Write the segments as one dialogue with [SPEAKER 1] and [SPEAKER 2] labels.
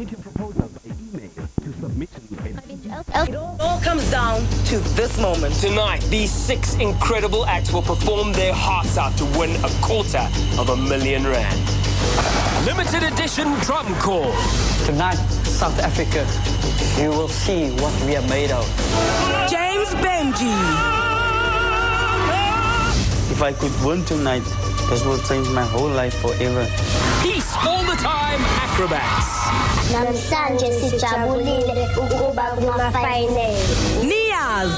[SPEAKER 1] Submit your proposal by email to submission.
[SPEAKER 2] It all comes down to this moment.
[SPEAKER 3] Tonight, these 6 incredible acts will perform their hearts out to win R250,000 rand. Limited edition drum corps.
[SPEAKER 4] Tonight, South Africa, you will see what we are made of.
[SPEAKER 2] James Benji.
[SPEAKER 4] If I could win tonight, this will change my whole life forever.
[SPEAKER 3] Peace all the time acrobats.
[SPEAKER 5] Namhlanje sijabulile ukuba kuma-final.
[SPEAKER 2] Niaz.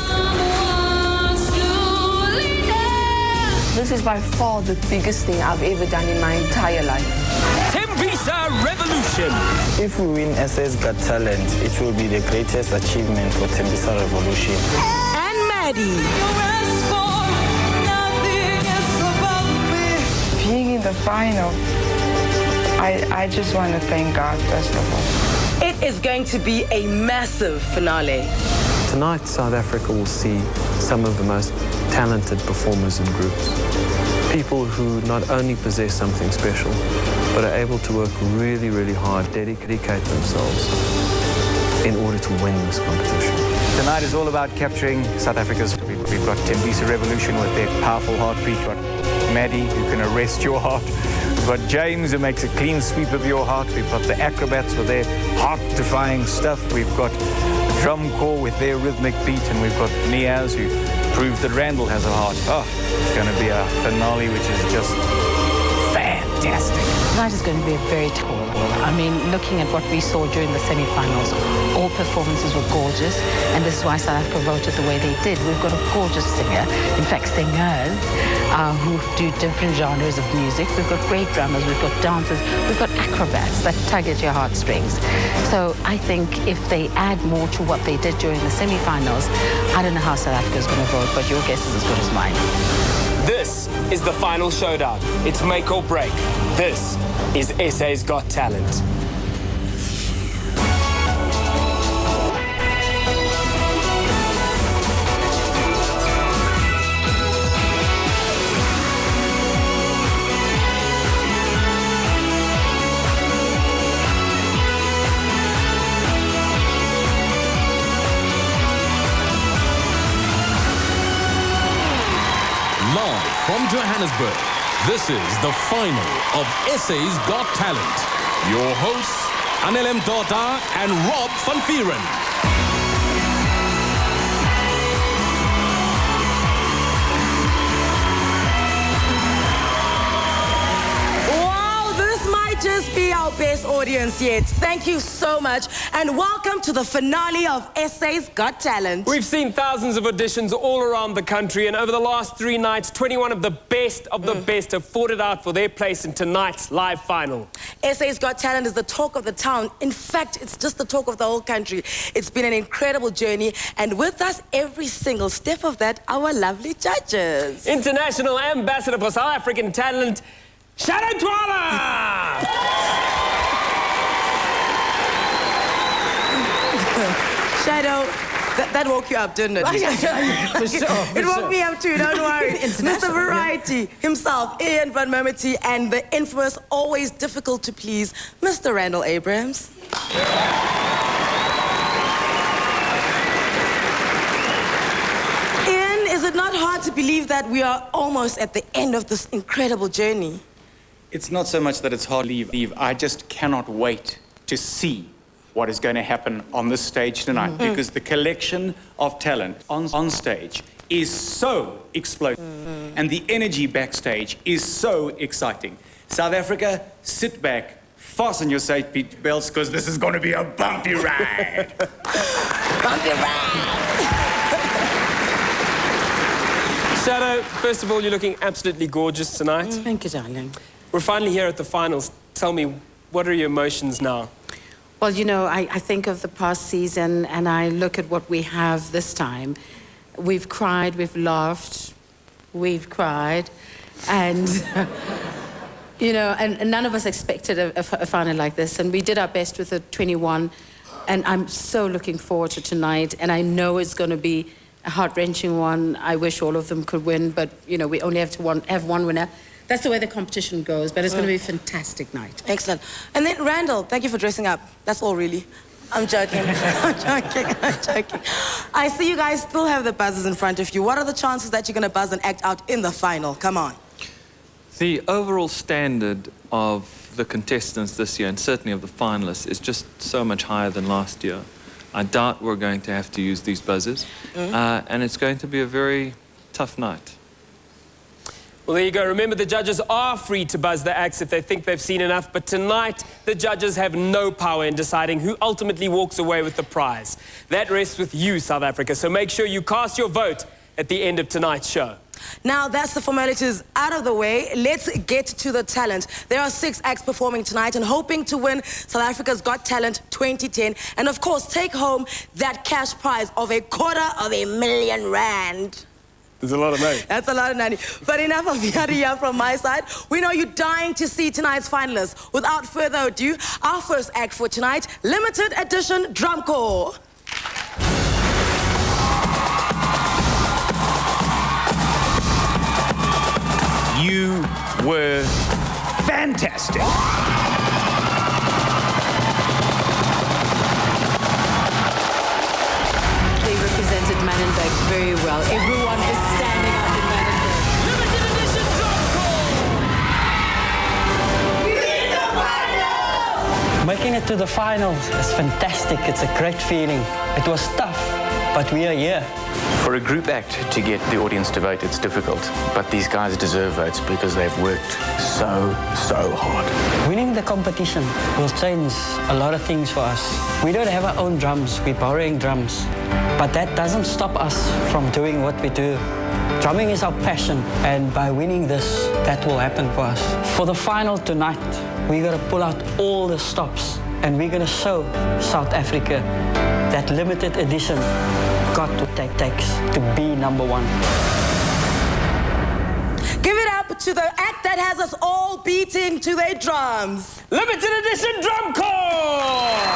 [SPEAKER 6] This is by far the biggest thing I've ever done in my entire life.
[SPEAKER 3] Tembisa Revolution.
[SPEAKER 4] If we win SA's Got Talent, it will be the greatest achievement for Tembisa Revolution.
[SPEAKER 2] And Maddie.
[SPEAKER 6] Being in the final, I just want to thank God, first of all.
[SPEAKER 2] It is going to be a massive finale.
[SPEAKER 7] Tonight, South Africa will see some of the most talented performers and groups. People who not only possess something special, but are able to work really, really hard, dedicate themselves in order to win this competition.
[SPEAKER 8] Tonight is all about capturing South Africa's. We've got Tembisa Revolution with their powerful heartbeat. We've got Maddie, who can arrest your heart. We've got James, who makes a clean sweep of your heart. We've got the acrobats with their heart-defying stuff. We've got the drum corps with their rhythmic beat. And we've got Niaz, who proved that Randall has a heart. Oh, it's going to be a finale which is just fantastic.
[SPEAKER 9] Tonight is going to be a very tough one. I mean, looking at what we saw during the semi-finals, all performances were gorgeous, and this is why South Africa voted the way they did. We've got a gorgeous singer, in fact, singers, who do different genres of music. We've got great drummers, we've got dancers, we've got acrobats that tug at your heartstrings. So I think if they add more to what they did during the semi-finals, I don't know how South Africa is going to vote, but your guess is as good as mine.
[SPEAKER 3] This is the final showdown. It's make or break. This is SA's Got Talent.
[SPEAKER 10] Live from Johannesburg, this is the final of SA's Got Talent. Your hosts, Anel Mdota and Rob van Vieren.
[SPEAKER 2] Just be our best audience yet. Thank you so much, and welcome to the finale of SA's Got Talent.
[SPEAKER 3] We've seen thousands of auditions all around the country, and over the last 3 nights, 21 of the best have fought it out for their place in tonight's live final.
[SPEAKER 2] SA's Got Talent is the talk of the town. In fact, it's just the talk of the whole country. It's been an incredible journey, and with us every single step of that, our lovely judges.
[SPEAKER 3] International Ambassador for South African Talent, Shadow Twala!
[SPEAKER 2] Shadow, that woke you up, didn't it?
[SPEAKER 9] For sure.
[SPEAKER 2] It woke me up too, don't worry. Mr. Variety himself, Ian Van Mermity, and the infamous, always difficult to please, Mr. Randall Abrams. Ian, is it not hard to believe that we are almost at the end of this incredible journey?
[SPEAKER 8] It's not so much that it's hard to leave. I just cannot wait to see what is going to happen on this stage tonight, because the collection of talent on stage is so explosive, and the energy backstage is so exciting. South Africa, sit back, fasten your safety belts, because this is going to be a bumpy ride.
[SPEAKER 2] Bumpy ride!
[SPEAKER 3] Shadow, first of all, you're looking absolutely gorgeous tonight.
[SPEAKER 9] Thank you, darling.
[SPEAKER 3] We're finally here at the finals. Tell me, what are your emotions now?
[SPEAKER 9] Well, you know, I think of the past season and I look at what we have this time. We've cried, we've laughed, we've cried, and, you know, and none of us expected a final like this, and we did our best with the 21, and I'm so looking forward to tonight, and I know it's going to be a heart-wrenching one. I wish all of them could win, but, you know, we only have to have one winner. that's the way the competition goes, but it's going to be a fantastic night.
[SPEAKER 2] Excellent. And then, Randall, thank you for dressing up. That's all, really. I'm joking. I'm joking. I see you guys still have the buzzers in front of you. What are the chances that you're going to buzz and act out in the final? Come on.
[SPEAKER 7] The overall standard of the contestants this year, and certainly of the finalists, is just so much higher than last year. I doubt we're going to have to use these buzzers, and it's going to be a very tough night.
[SPEAKER 3] Well, there you go. Remember, the judges are free to buzz the acts if they think they've seen enough, but tonight, the judges have no power in deciding who ultimately walks away with the prize. That rests with you, South Africa, so make sure you cast your vote at the end of tonight's show.
[SPEAKER 2] Now, that's the formalities out of the way. Let's get to the talent. There are 6 acts performing tonight and hoping to win South Africa's Got Talent 2010. And, of course, take home that cash prize of R250,000.
[SPEAKER 3] There's a lot of money.
[SPEAKER 2] That's a lot of money. But enough of yada from my side. We know you're dying to see tonight's finalists. Without further ado, our first act for tonight, limited edition drum corps.
[SPEAKER 8] You were fantastic.
[SPEAKER 9] They represented Manenberg very well. Everyone is standing up in Manenberg.
[SPEAKER 3] Limited edition drum corps!
[SPEAKER 11] Making it to the finals is fantastic. It's a great feeling. It was tough, but we are here.
[SPEAKER 12] For a group act to get the audience to vote, it's difficult. But these guys deserve votes because they've worked so hard.
[SPEAKER 11] Winning the competition will change a lot of things for us. We don't have our own drums, we're borrowing drums. But that doesn't stop us from doing what we do. Drumming is our passion, and by winning this, that will happen for us. For the final tonight, we're gonna pull out all the stops, and we're gonna show South Africa that limited edition got to takes to be #1.
[SPEAKER 2] Give it up to the act that has us all beating to their drums.
[SPEAKER 3] Limited edition drum corps!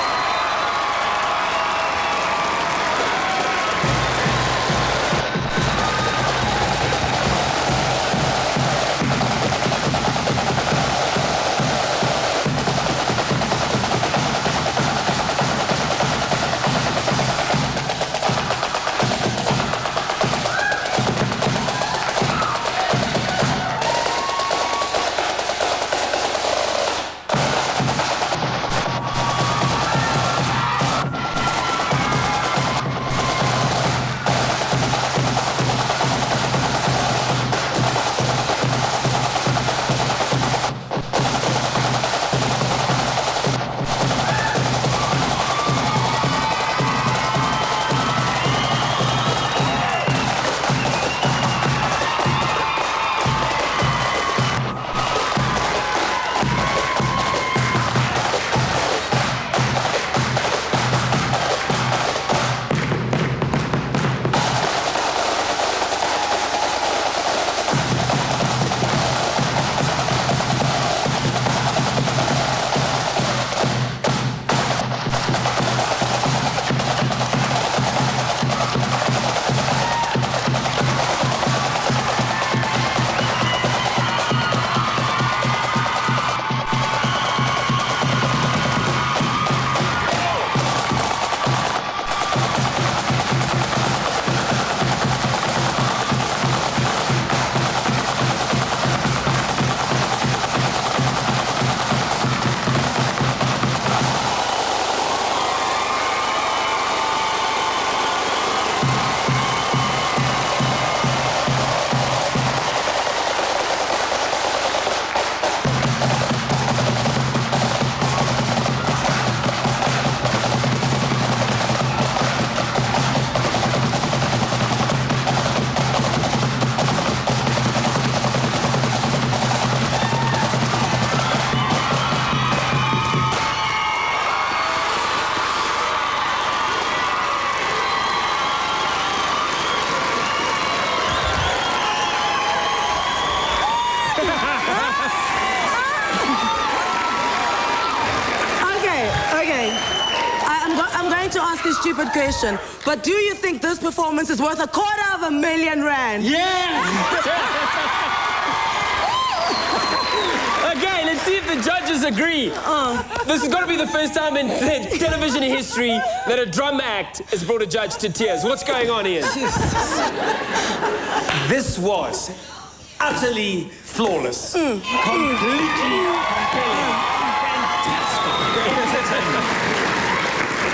[SPEAKER 2] A stupid question, but do you think this performance is worth R250,000?
[SPEAKER 11] Yeah!
[SPEAKER 3] see if the judges agree. This has got to be the first time in television history that a drum act has brought a judge to tears. What's going on here?
[SPEAKER 13] This was utterly flawless. Completely compelling. Fantastic.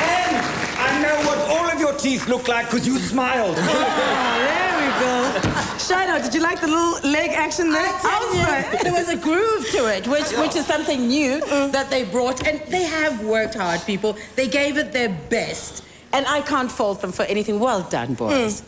[SPEAKER 13] And I know what all of your teeth look like because you smiled.
[SPEAKER 2] There we go. Shido, did you like the little leg action there?
[SPEAKER 9] There was a groove to it, which is something new that they brought. And they have worked hard, people. They gave it their best. And I can't fault them for anything. Well done, boys.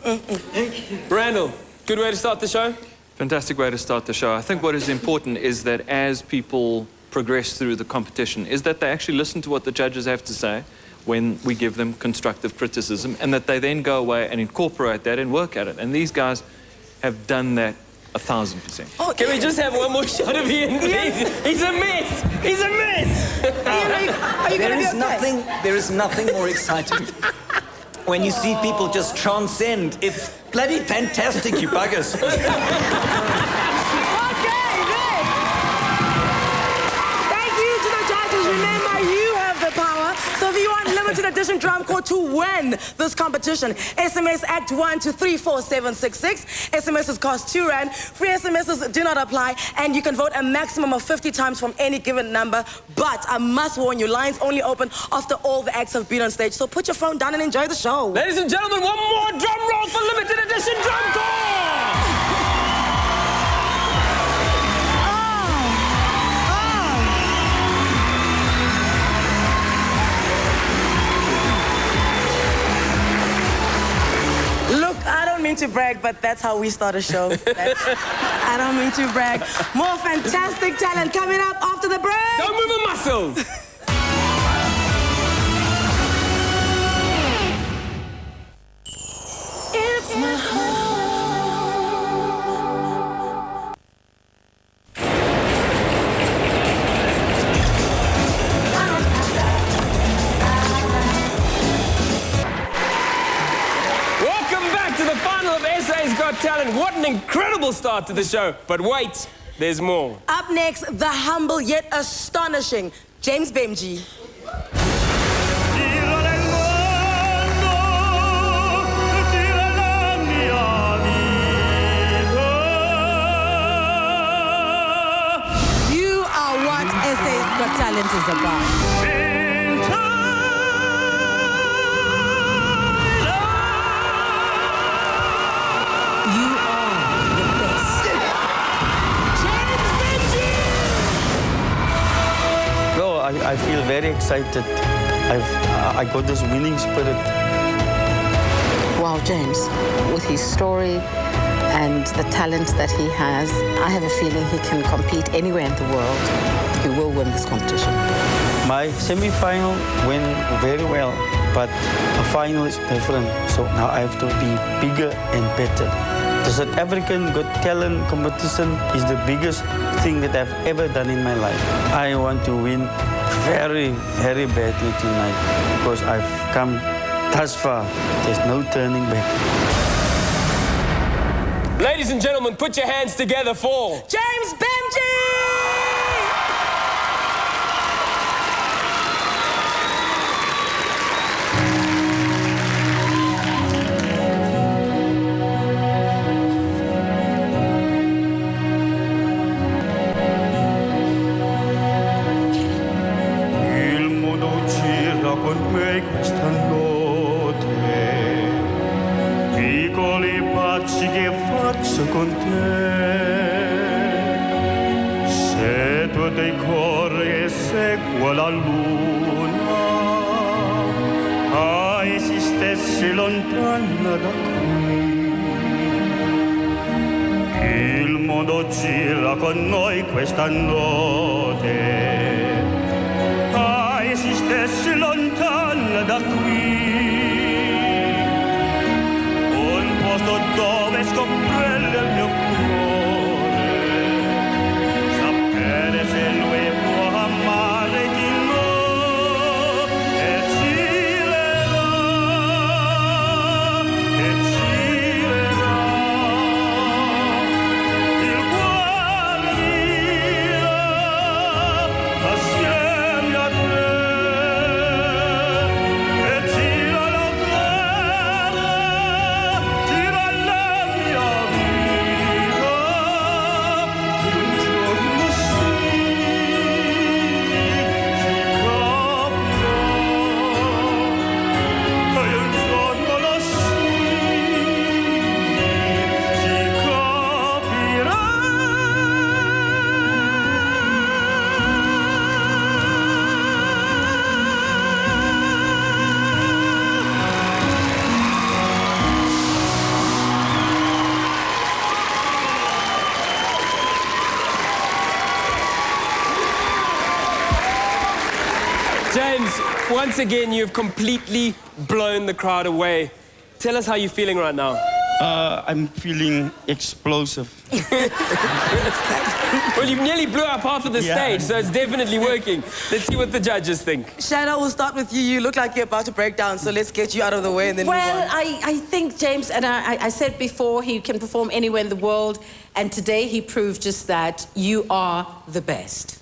[SPEAKER 3] Randall, good way to start the show?
[SPEAKER 7] Fantastic way to start the show. I think what is important is that as people progress through the competition, is that they actually listen to what the judges have to say when we give them constructive criticism, and that they then go away and incorporate that and work at it. And these guys have done that 1,000%.
[SPEAKER 3] Oh, can we just have one more shot of Ian, please? He's a mess! He's a mess!
[SPEAKER 2] Are you going to be okay?
[SPEAKER 13] There is nothing more exciting when you see people just transcend. It's bloody fantastic, you buggers.
[SPEAKER 2] So if you want limited edition drum corps to win this competition, SMS Act 1 to 34766. SMSs cost R2. Free SMSs do not apply, and you can vote a maximum of 50 times from any given number. But I must warn you, lines only open after all the acts have been on stage. So put your phone down and enjoy the show.
[SPEAKER 3] Ladies and gentlemen, one more drum roll for limited edition drum corps!
[SPEAKER 2] I don't mean to brag, but that's how we start a show. I don't mean to brag. More fantastic talent coming up after the break.
[SPEAKER 3] Don't move a muscle.
[SPEAKER 2] It's my home.
[SPEAKER 3] SA's Got Talent. What an incredible start to the show. But wait, there's more.
[SPEAKER 2] Up next, the humble yet astonishing James Bemji.
[SPEAKER 9] You are what SA's Got Talent is about.
[SPEAKER 14] I feel very excited. I got this winning spirit.
[SPEAKER 9] Wow, James, with his story and the talent that he has, I have a feeling he can compete anywhere in the world. He will win this competition.
[SPEAKER 14] My semi-final went very well, but a final is different. So now I have to be bigger and better. The South African Got Talent competition is the biggest thing that I've ever done in my life. I want to win very, very badly tonight because I've come thus far. There's no turning back.
[SPEAKER 3] Ladies and gentlemen, put your hands together for
[SPEAKER 2] James Bemji!
[SPEAKER 15] con me questa notte, piccoli pazzi che faccio con te. Se tu ti corri e segua la luna, se stessi lontana da qui. Il mondo gira con noi questa notte. Se stessi lontana da qui, un posto dove scomprende il mio cuore, sapere se lui può amare di no e girerà, il cuore mio,
[SPEAKER 3] once again, you've completely blown the crowd away. Tell us how you're feeling right now.
[SPEAKER 14] I'm feeling explosive.
[SPEAKER 3] Well, you nearly blew up half of the stage, so it's definitely working. Let's see what the judges think.
[SPEAKER 2] Shadow, we'll start with you. You look like you're about to break down, so let's get you out of the way and then move
[SPEAKER 9] Well,
[SPEAKER 2] on.
[SPEAKER 9] I think James, and I said before, he can perform anywhere in the world, and today he proved just that. You are the best.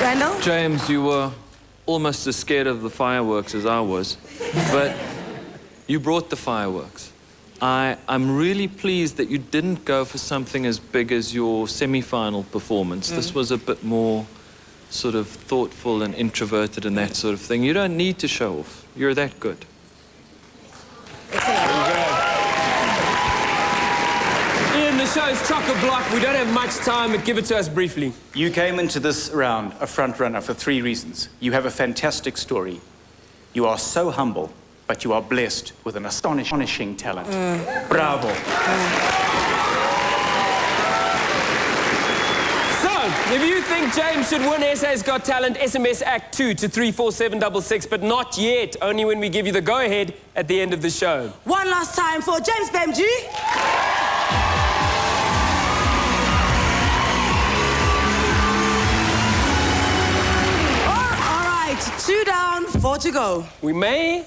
[SPEAKER 2] Randall?
[SPEAKER 7] James, you were almost as scared of the fireworks as I was, but you brought the fireworks. I'm really pleased that you didn't go for something as big as your semi-final performance. This was a bit more sort of thoughtful and introverted and that sort of thing. You don't need to show off. You're that good.
[SPEAKER 3] Ian, the show's chock-a-block. We don't have much time, but give it to us briefly.
[SPEAKER 12] You came into this round a front runner for 3 reasons. You have a fantastic story. You are so humble, but you are blessed with an astonishing talent. Bravo.
[SPEAKER 3] So, if you think James should win SA's Got Talent, SMS Act 2 to 34766, but not yet, only when we give you the go-ahead at the end of the show.
[SPEAKER 2] One last time for James Bemji. All right, 2 down, 4 to go.
[SPEAKER 3] We may...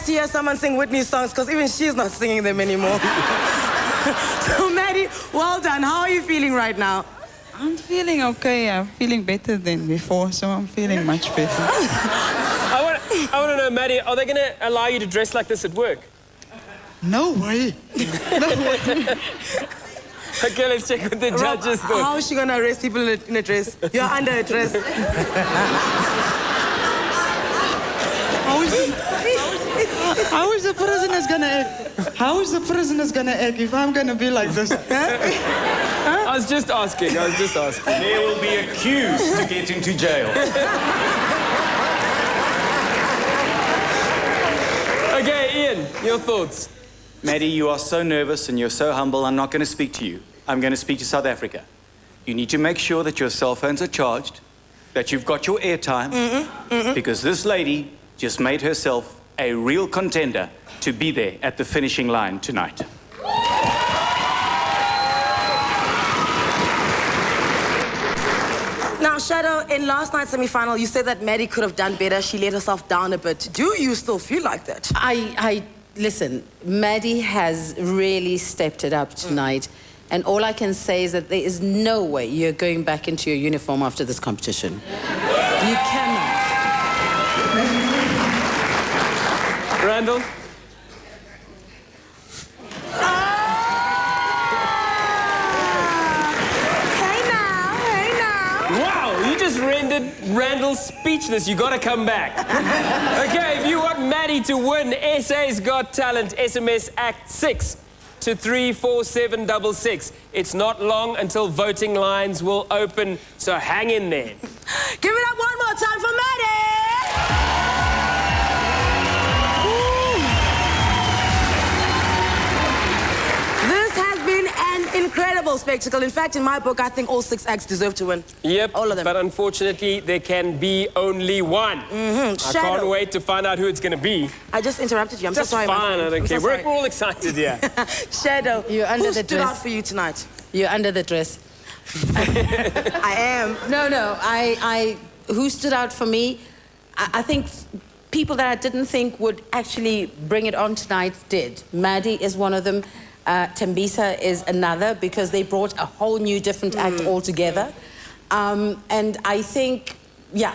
[SPEAKER 2] To hear someone sing Whitney's songs, because even she's not singing them anymore. So, Maddie, well done. How are you feeling right now?
[SPEAKER 6] I'm feeling okay. I'm feeling better than before, so I'm feeling much better.
[SPEAKER 3] I want to know, Maddie, are they going to allow you to dress like this at work?
[SPEAKER 6] No way. No way.
[SPEAKER 3] Okay, let's check what the judges thought.
[SPEAKER 2] How is she going to arrest people in a dress? You're under a dress.
[SPEAKER 6] How is the prisoners gonna act? How is the prisoners gonna act if I'm gonna be like this?
[SPEAKER 3] I was just asking.
[SPEAKER 12] There will be a queue to get into jail.
[SPEAKER 3] Okay, Ian, your thoughts?
[SPEAKER 12] Maddie, you are so nervous and you're so humble, I'm not going to speak to you. I'm going to speak to South Africa. You need to make sure that your cell phones are charged, that you've got your airtime, because this lady just made herself a real contender to be there at the finishing line tonight.
[SPEAKER 2] Now, Shadow, in last night's semi-final, you said that Maddie could have done better. She let herself down a bit. Do you still feel like that?
[SPEAKER 9] Listen, Maddie has really stepped it up tonight. And all I can say is that there is no way you're going back into your uniform after this competition. You cannot.
[SPEAKER 3] Randall?
[SPEAKER 2] Hey now.
[SPEAKER 3] Wow, you just rendered Randall Randall, speechless. You got to come back. Okay, if you want Maddie to win SA's Got Talent, SMS Act 6 to 34766. It's not long until voting lines will open, so hang in there.
[SPEAKER 2] Give it up one more time for Maddie! This has been an incredible spectacle. In fact, in my book, I think all 6 acts deserve to win.
[SPEAKER 3] Yep,
[SPEAKER 2] all of them.
[SPEAKER 3] But unfortunately, there can be only one. I can't wait to find out who it's going to be.
[SPEAKER 2] I just interrupted you. I'm
[SPEAKER 3] Just
[SPEAKER 2] so sorry.
[SPEAKER 3] fine, I don't care.
[SPEAKER 2] So
[SPEAKER 3] We're all excited, yeah.
[SPEAKER 2] Shadow,
[SPEAKER 9] You're under
[SPEAKER 2] who
[SPEAKER 9] the
[SPEAKER 2] stood
[SPEAKER 9] dress.
[SPEAKER 2] out for you tonight?
[SPEAKER 9] You're under the dress.
[SPEAKER 2] I am.
[SPEAKER 9] No. Who stood out for me? I think people that I didn't think would actually bring it on tonight did. Maddie is one of them. Tembisa is another, because they brought a whole new different act altogether. And I think, yeah,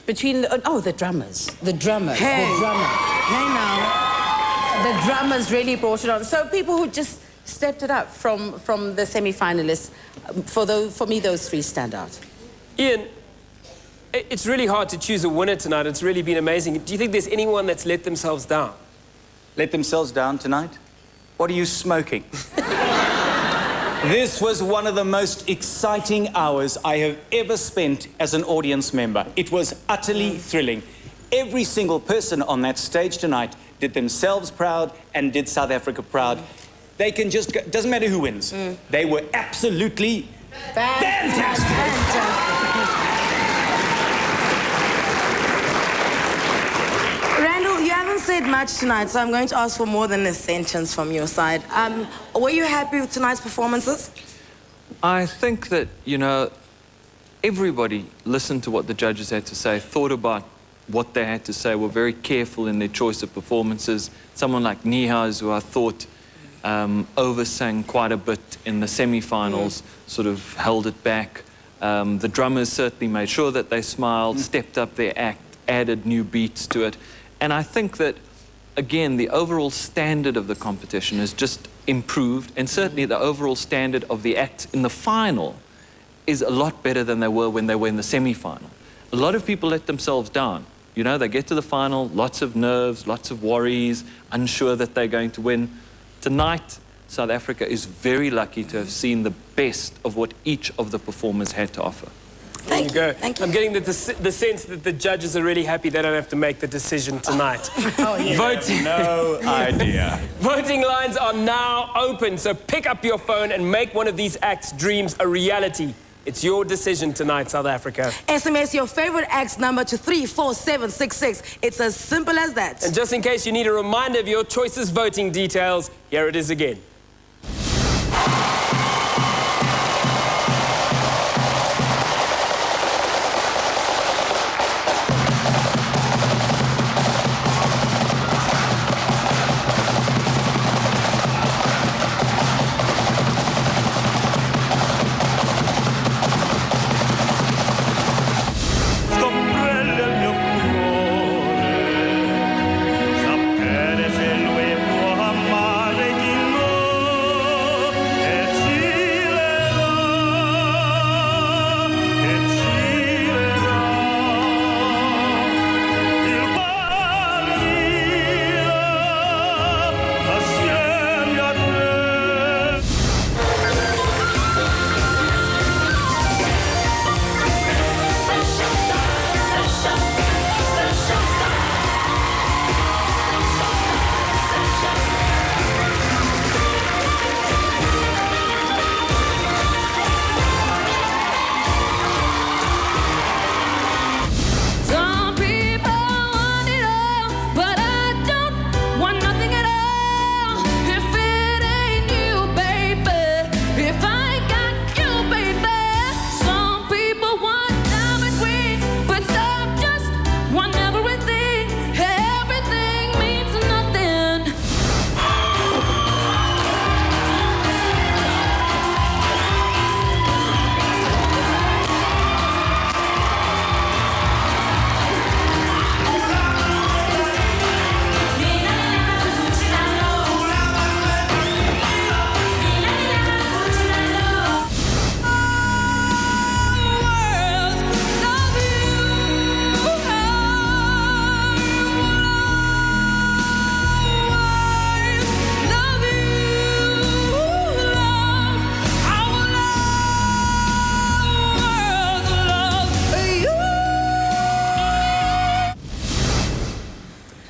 [SPEAKER 9] between the drummers. The drummers.
[SPEAKER 2] Hey.
[SPEAKER 9] The drummers.
[SPEAKER 2] Hey now.
[SPEAKER 9] The drummers really brought it on. So people who just stepped it up from the semi-finalists, for me, those 3 stand out.
[SPEAKER 3] Ian, it's really hard to choose a winner tonight. It's really been amazing. Do you think there's anyone that's let themselves down?
[SPEAKER 12] Let themselves down tonight? What are you smoking? This was one of the most exciting hours I have ever spent as an audience member. It was utterly thrilling. Every single person on that stage tonight did themselves proud and did South Africa proud. They can just go, doesn't matter who wins. They were absolutely fantastic.
[SPEAKER 2] Randall, you haven't said much tonight, so I'm going to ask for more than a sentence from your side. Were you happy with tonight's performances?
[SPEAKER 7] I think that, you know, everybody listened to what the judges had to say, thought about what they had to say, were very careful in their choice of performances. Someone like Nihaz, who I thought oversang quite a bit in the semi-finals, sort of held it back. The drummers certainly made sure that they smiled, stepped up their act, added new beats to it. And I think that, again, the overall standard of the competition has just improved, and certainly the overall standard of the acts in the final is a lot better than they were when they were in the semi-final. A lot of people let themselves down. You know, they get to the final, lots of nerves, lots of worries, unsure that they're going to win. Tonight, South Africa is very lucky to have seen the best of what each of the performers had to offer.
[SPEAKER 3] Thank you. I'm getting the sense that the judges are really happy they don't have to make the decision tonight. Voting.
[SPEAKER 12] No idea.
[SPEAKER 3] Voting lines are now open, so pick up your phone and make one of these acts' dreams a reality. It's your decision tonight, South Africa.
[SPEAKER 2] SMS your favorite act's number to 34766. It's as simple as that.
[SPEAKER 3] And just in case you need a reminder of your choices' voting details, here it is again.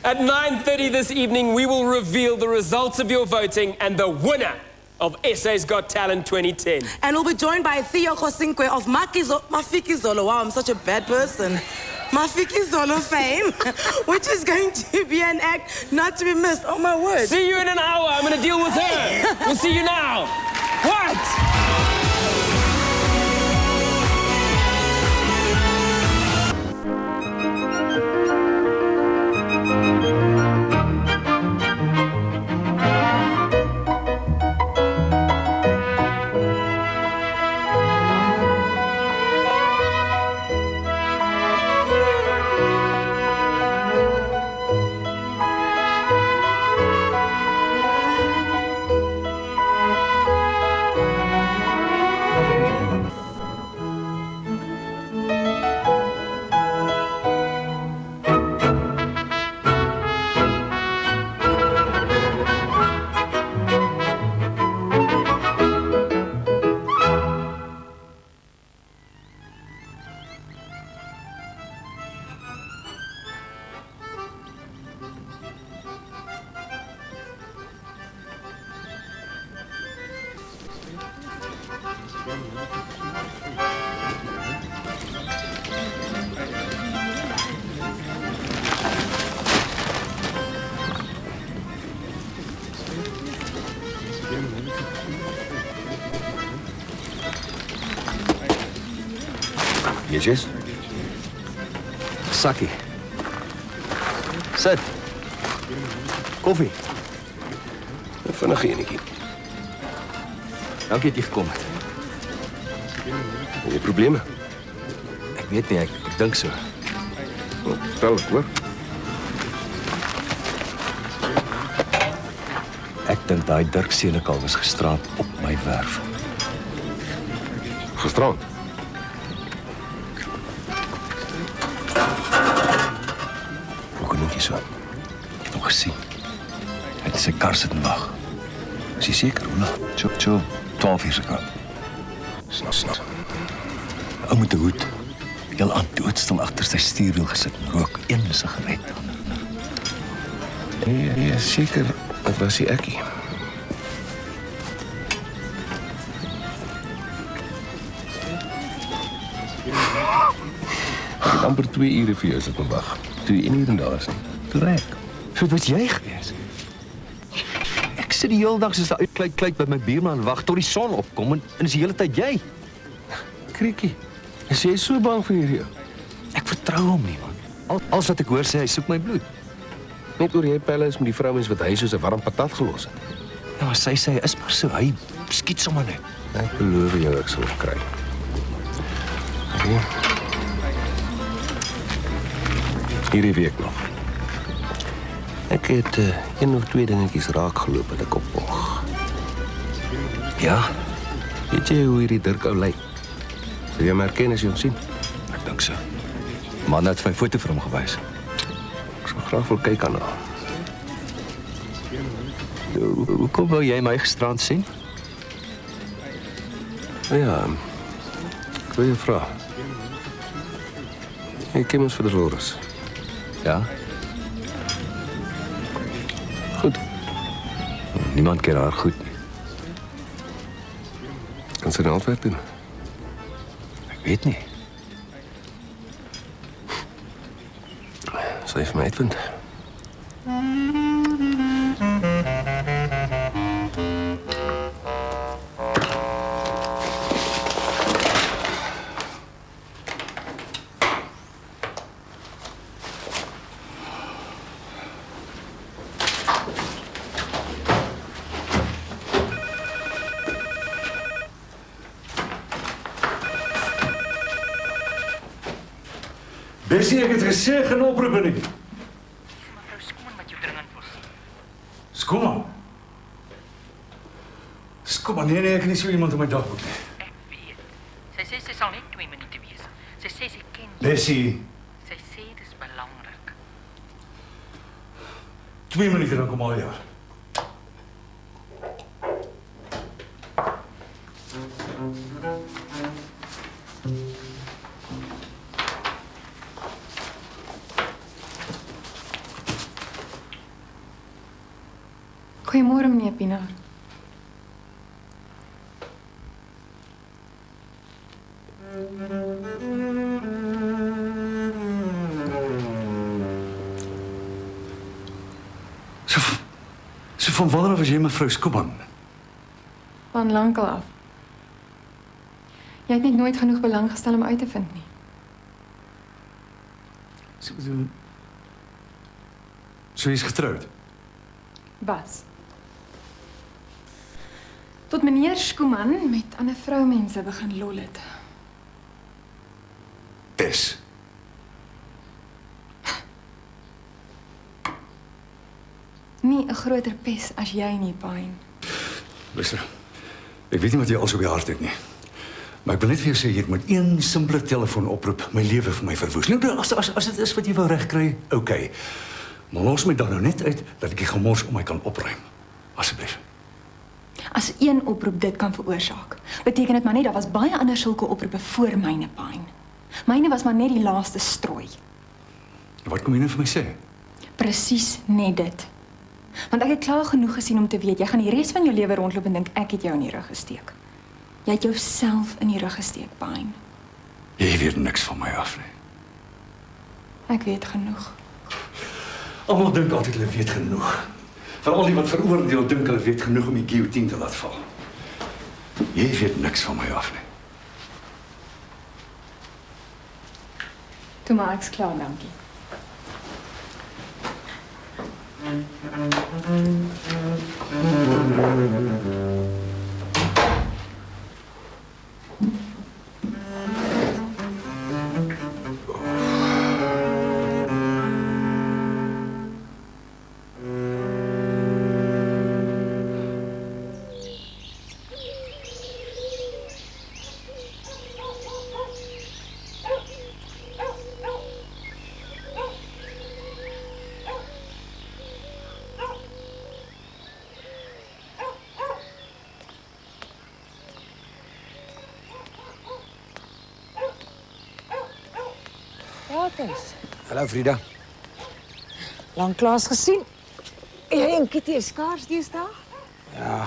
[SPEAKER 3] At 9:30 this evening, we will reveal the results of your voting and the winner of SA's Got Talent 2010.
[SPEAKER 2] And we'll be joined by Theo Kosinkwe of Mafiki Zolo. Wow, I'm such a bad person. Mafiki Zolo fame, which is going to be an act not to be missed. Oh, my word.
[SPEAKER 3] See you in an hour. I'm going to deal with her. We'll see you now. What?
[SPEAKER 1] Netjies. Sakkie. Sit. Koffie. Vinnig enetjie. Dankie dat jy gekom het. Jy probleme? Ek weet nie, ek dink so. Vertel ek, hoor. Ek dink daai Dirk Senekal was gisterand op my werf. Gisterand? So. Ek het hom gesien. Hy het sy kar sit en wag. Is jy seker, Ola? So 12 uur se kant. Snap. Ou met 'n hoed. Heel aan doodstil agter sy stuurwiel gesit en rook een sigaret. Nee, seker, dit was die ekkie. Ek het amper 2 ure vir jou sit en wag. Toe jy nie hier daar is nie. Toe rek. So was jy gewees? Ek sit die hele dag soos 'n uitkleik by my buurman wag tot die son opkom en is die hele tyd jy. Kriekie, is jy so bang vir hierdie? Ek vertrou hom nie, man. Als wat ek hoor sê, hy soek my bloed. Net oor jy pelle is met die vrouens wat hy soos 'n warm patat gelos het. Ja, maar sy sê hy is maar so, hy skiet sommer net. Ek beloof jou ek sal kry. Hierdie week nog. Ek het 1 of 2 dingetjies raak geloop en ek opvolg. Ja, weet jy hoe hierdie Dirk ou lyk? Sal jy hom herken as jy hom sien? Ek dink so. Man het my foto vir hom gewys. Ek sal graag wil kyk aan haar. Hoekom wou jy my gisterand sien? Ja, ek wil jou vra. Jy ken ons vir Dolores. Ja? Goed. Niemand ken haar goed nie. Kan sy nou altyd doen? Ek weet nie. Sal jy vir my uitvind?
[SPEAKER 16] Bessie, ek het gesê geen oproepe nie.
[SPEAKER 17] Dis mevrou Skoeman wat jou dringend wil sien.
[SPEAKER 16] Skoeman? Skoeman, nee, ek het nie so iemand in my dagboek nie.
[SPEAKER 17] Ek weet. Sy sê sy sal net 2 minute wees. Sy sê sy ken jou.
[SPEAKER 16] Bessie.
[SPEAKER 17] Sy sê dis belangrik.
[SPEAKER 16] 2 minute dan kom al jou.
[SPEAKER 18] Goeiemôre, meneer Pinaar.
[SPEAKER 16] So van wanneer af was jy mevrou Skooman?
[SPEAKER 18] Van lankal af. Jy het net nooit genoeg belang gestel om uit te vind nie.
[SPEAKER 16] So jy is getroud?
[SPEAKER 18] Was. Tot meneer Skooman met ander vroumense begin lol het.
[SPEAKER 16] Tess.
[SPEAKER 18] Nie 'n groter pes as jy nie, Pine.
[SPEAKER 16] Luister, ek weet nie wat jy als op die hart het nie. Maar ek wil net vir jou sê, jy het met een simpele telefoonoproep my lewe vir my verwoes. Nou, as dit is wat jy wou regkry, okay. Maar los my dan nou net uit, dat ek die gemors om my kan opruim. Asseblief.
[SPEAKER 18] As een oproep dit kan veroorsaak, beteken dit maar net, daar was baie ander sulke oproepe voor myne, Pine. Myne was maar net die laaste strooi.
[SPEAKER 16] Wat kom jy nou vir my sê?
[SPEAKER 18] Presies net dit. Want ek het klaar genoeg gesien om te weet, jy gaan die res van jou lewe rondloop en dink ek het jou in die rug gesteek. Jy het jouself in die rug gesteek, Pine.
[SPEAKER 16] Jy weet niks van my af nie.
[SPEAKER 18] Ek weet genoeg.
[SPEAKER 16] Almal dink altyd hulle weet genoeg. Veral die wat veroordeel dink hulle weet genoeg om die guillotine te laat val. Jy weet niks van my af nie.
[SPEAKER 18] Toe maar ek's klaar, dankie.
[SPEAKER 19] Hallo Frida.
[SPEAKER 20] Lanklaas gesien. Jy en Kitty is skaars deesdae?
[SPEAKER 19] Ja,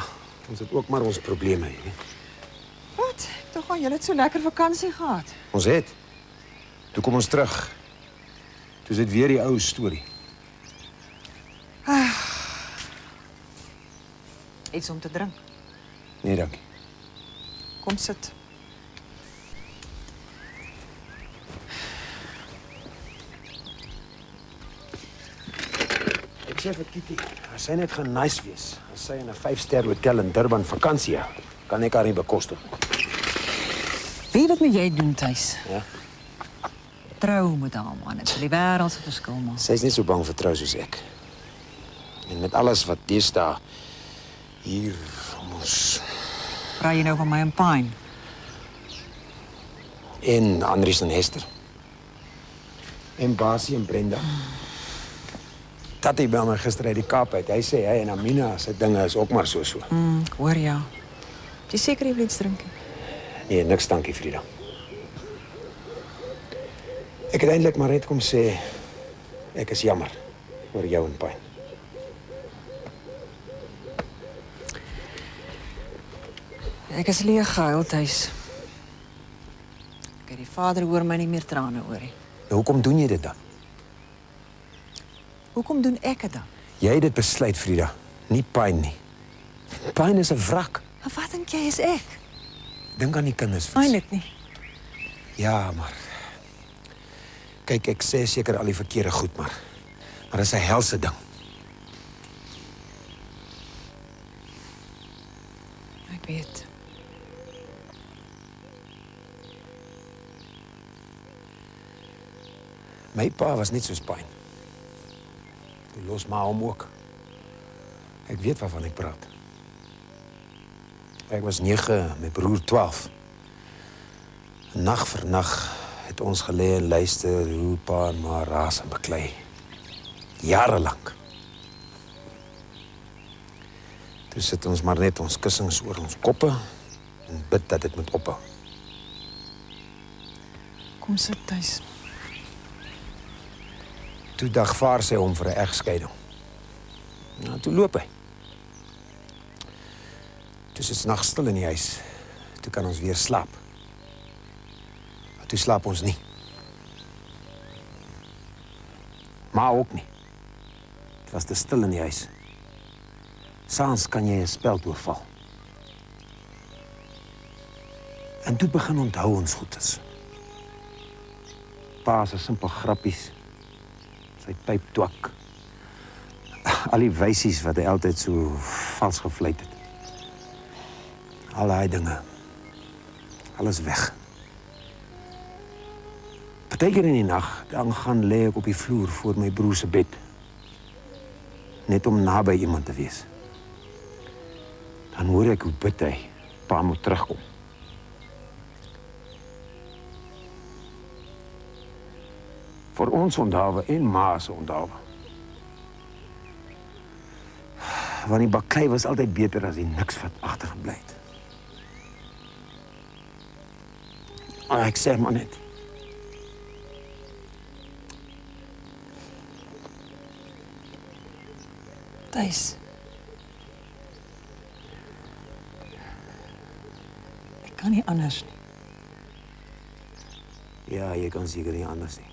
[SPEAKER 19] ons het ook maar ons probleme hier.
[SPEAKER 20] Wat? Tog al julle het so lekker vakansie gehad.
[SPEAKER 19] Ons het. Toe kom ons terug. Toe is dit weer die ou storie.
[SPEAKER 20] Iets om te drink.
[SPEAKER 19] Nee, dankie.
[SPEAKER 20] Kom sit.
[SPEAKER 19] Ek sê vir Kitty, as sy net gaan nice wees, as sy in 'n 5-ster hotel in Durban vakansie hou, kan ek haar nie bekostig.
[SPEAKER 20] Weet wat moet jy doen tuis?
[SPEAKER 19] Ja.
[SPEAKER 20] Trou met haar man. Dit sal die wêreld se verskil maak.
[SPEAKER 19] Sy is net so bang vir trou soos ek. En met alles wat deesdae hier om ons
[SPEAKER 20] Praat jy nou van my en Pine?
[SPEAKER 19] en Andries en Hester. En Basie en Brenda. Tatie bel my gister uit die Kaap uit. Hy sê hy en Amina se dinge is ook maar so.
[SPEAKER 20] Hoor ja. Jy seker jy wil iets drink?
[SPEAKER 19] Nee, niks dankie, Frida. Ek het eintlik maar net kom sê ek is jammer oor jou en Pine.
[SPEAKER 20] Ek is leeg gehuil tuis. Ek het die vader hoor my nie meer trane oor nie.
[SPEAKER 19] Nou, hoekom doen jy dit dan?
[SPEAKER 20] Hoekom doen ek dit dan?
[SPEAKER 19] Jy het dit besluit, Frida. Nie Pine nie. Pine is 'n wrak.
[SPEAKER 20] En wat dink jy is ek?
[SPEAKER 19] Dink aan die kinders.
[SPEAKER 20] Eintlik nie.
[SPEAKER 19] Ja, maar kyk, ek sê seker al die verkeerde goed, maar dit is 'n helse ding.
[SPEAKER 20] Ek weet.
[SPEAKER 19] My pa was net soos Pine. Toe los ma hom ook. Ek weet waarvan ek praat. Ek was 9, my broer 12. Nag vir nag het ons gelê en luister hoe pa en ma raas en beklei. Jare lank. Toe sit ons maar net ons kussings oor ons koppe en bid dat dit moet ophou.
[SPEAKER 20] Kom sit tuis.
[SPEAKER 19] Toe dagvaar sy hom vir 'n egskeiding. Nou, toe loop hy. Toe is dit 's nags stil in die huis. Toe kan ons weer slaap. Maar toe slaap ons nie. Maar ook nie. Het was te stil in die huis. Saans kan jy 'n speld oorval. En toe begin onthou ons goedes. Pa se simpel grappies. Sy pyp twak. Al die wysies wat hy altyd so vals gefluit het. Al daai dinge. Alles weg. Partykeer in die nag, dan gaan lê ek op die vloer voor my broer se bed. Net om naby iemand te wees. Dan hoor ek hoe bid hy, pa moet terugkom. Vir ons onthawe en ma se onthawe. Want die baklei was altyd beter as die niks wat agtergebly het. Ek sê maar net.
[SPEAKER 20] Thys. Ek kan nie anders nie.
[SPEAKER 19] Ja, jy kan seker nie anders nie.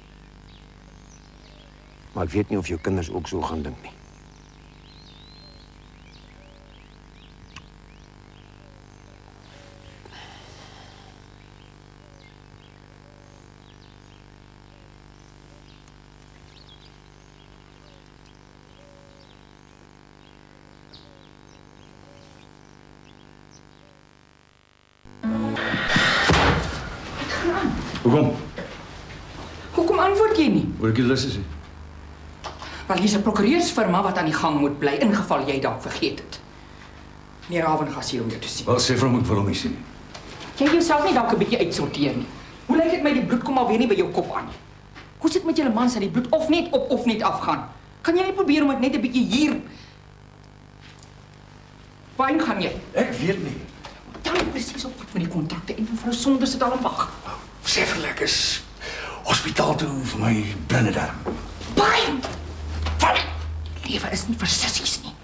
[SPEAKER 19] Maar ek weet nie of jou kinders ook so gaan dink nie.
[SPEAKER 16] Hoekom?
[SPEAKER 21] Hoekom antwoord jy nie?
[SPEAKER 16] Wil ek die lus is?
[SPEAKER 21] Wel, hier's 'n prokureursfirma wat aan die gang moet bly, ingeval jy dalk vergeet het. Meneer Raven gaan hier om jou te sien.
[SPEAKER 16] Wel, sê vir hom ek wil hom nie sien nie.
[SPEAKER 21] Jy jouself nie dalk 'n bietjie uitsorteer nie. Hoe lyk dit my die bloed kom alweer nie by jou kop aan nie? Hoe sit met julle mans dat die bloed of net op of net afgaan? Kan jy nie probeer om dit net 'n bietjie hier... Waarheen gaan jy?
[SPEAKER 16] Ek weet nie.
[SPEAKER 21] Dan presies op pad met die kontrakte en mevrou Sonders sit al in wag.
[SPEAKER 16] Sê vir ek is hospitaal toe vir my blinde darm.
[SPEAKER 21] Baie! Lewe is nie vir sissies nie.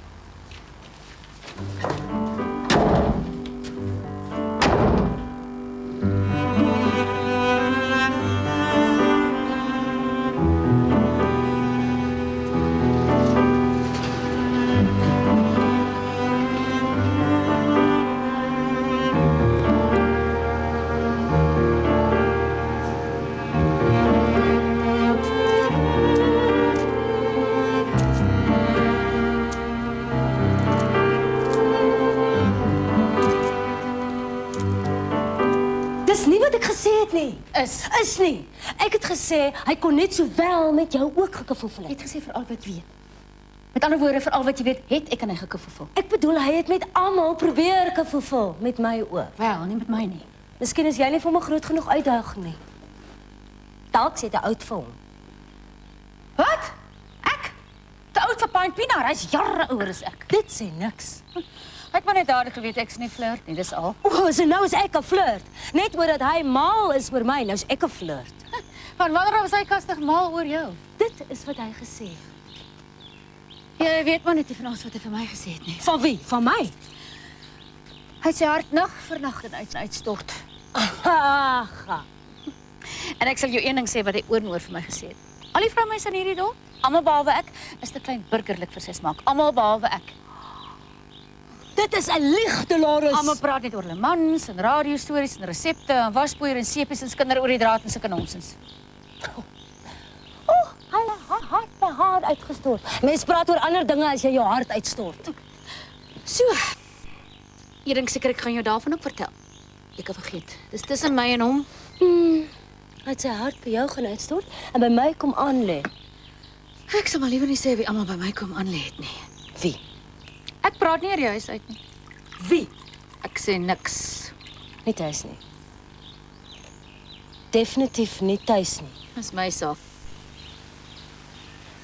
[SPEAKER 5] Is nie. Ek het gesê, hy kon net so wel met jou ook gekuffelvul het.
[SPEAKER 22] Jy het gesê vir al wat weet. Met ander woorde, vir al wat jy weet, het ek en hy gekuffelvul.
[SPEAKER 5] Ek bedoel, hy het met almal probeer kuffelvul, met my ook.
[SPEAKER 22] Wel, nie met my nie.
[SPEAKER 5] Miskien is jy nie vir hom 'n groot genoeg uitdaging nie. Dalk sê hy te oud vir hom.
[SPEAKER 22] Wat? Ek? Te oud vir Pine Pienaar, hy's jare ouer as ek.
[SPEAKER 5] Dit sê niks.
[SPEAKER 22] Ek het maar net dadelik geweet ek's nie flirt nie, dis al.
[SPEAKER 5] O, so nou is ek 'n flirt. Net oordat hy mal is oor my, nou is ek 'n flirt.
[SPEAKER 22] Van wanneer was hy kastig mal oor jou?
[SPEAKER 5] Dit is wat hy gesê het.
[SPEAKER 22] Jy weet maar net nie van alles wat hy vir my gesê het nie.
[SPEAKER 5] Van wie? Van my?
[SPEAKER 22] Hy het sy hart nag vir nag uitstort.
[SPEAKER 5] Aha.
[SPEAKER 22] En ek sal jou een ding sê wat hy oor en oor vir my gesê het. Al die vroumense in hierdie dorp, almal behalwe ek, is te klein burgerlik vir sy smaak. Almal behalwe ek.
[SPEAKER 5] Dit is 'n lieg, Dolores.
[SPEAKER 22] Almal praat net oor hulle mans en radiostories en resepte en waspoeier en seepies en skinder oor die draad en sulke nonsens.
[SPEAKER 5] Hy het my hart uitgestort. Mense praat oor ander dinge as jy jou hart uitstort.
[SPEAKER 22] So. Jy dink seker ek gaan jou daarvan ook vertel. Ek het vergeet. Dis tussen my en hom.
[SPEAKER 5] Hy het sy hart by jou gaan uitstort en by my kom aan lê.
[SPEAKER 22] Ek sal maar liewer nie sê wie almal by my kom aan lê het nie.
[SPEAKER 5] Wie?
[SPEAKER 22] Ek praat nie oor die huis uit nie.
[SPEAKER 5] Wie?
[SPEAKER 22] Ek sê niks.
[SPEAKER 5] Nie tuis nie. Definitief nie tuis nie.
[SPEAKER 22] Dis my saak.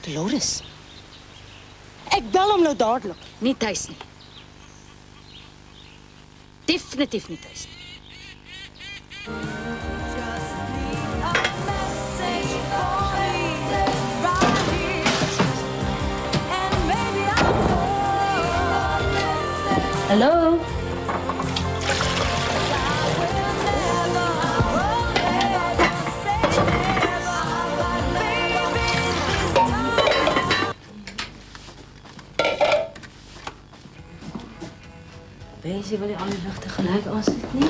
[SPEAKER 5] Dolores. Ek bel hom nou dadelik.
[SPEAKER 22] Nie tuis nie. Definitief nie tuis nie.
[SPEAKER 5] Hallo? Wens jy wil nie al die ligte gelyk aansit nie?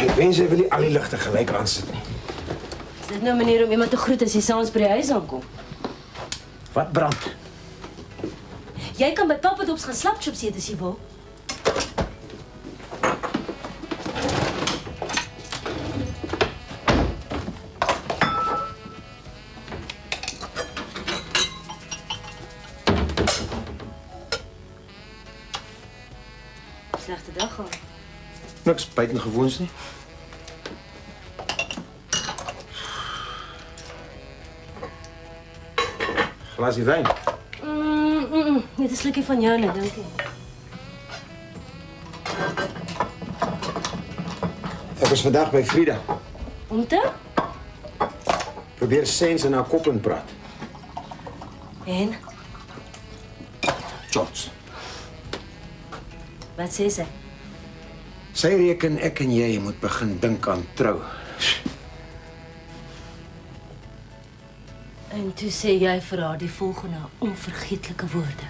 [SPEAKER 19] Ek wens jy wil nie al die ligte gelyk aansit nie.
[SPEAKER 5] Is dit nou 'n manier om iemand te groet as jy saans by die huis aankom?
[SPEAKER 19] Wat brand?
[SPEAKER 5] Jy kan by Papa Dops gaan slapchips eet as jy wil. Slegte dag gehad.
[SPEAKER 19] Niks buitengewoons nie. Glasie wyn.
[SPEAKER 5] Net 'n slukkie van joune, dankie.
[SPEAKER 19] Ek was vandag by Frida.
[SPEAKER 5] Om te?
[SPEAKER 19] Probeer sens in haar kop inpraat.
[SPEAKER 5] En?
[SPEAKER 19] George.
[SPEAKER 5] Wat sê sy?
[SPEAKER 19] Sy reken ek en jy moet begin dink aan trou.
[SPEAKER 5] En toe sê jy vir haar die volgende onvergeetlike woorde.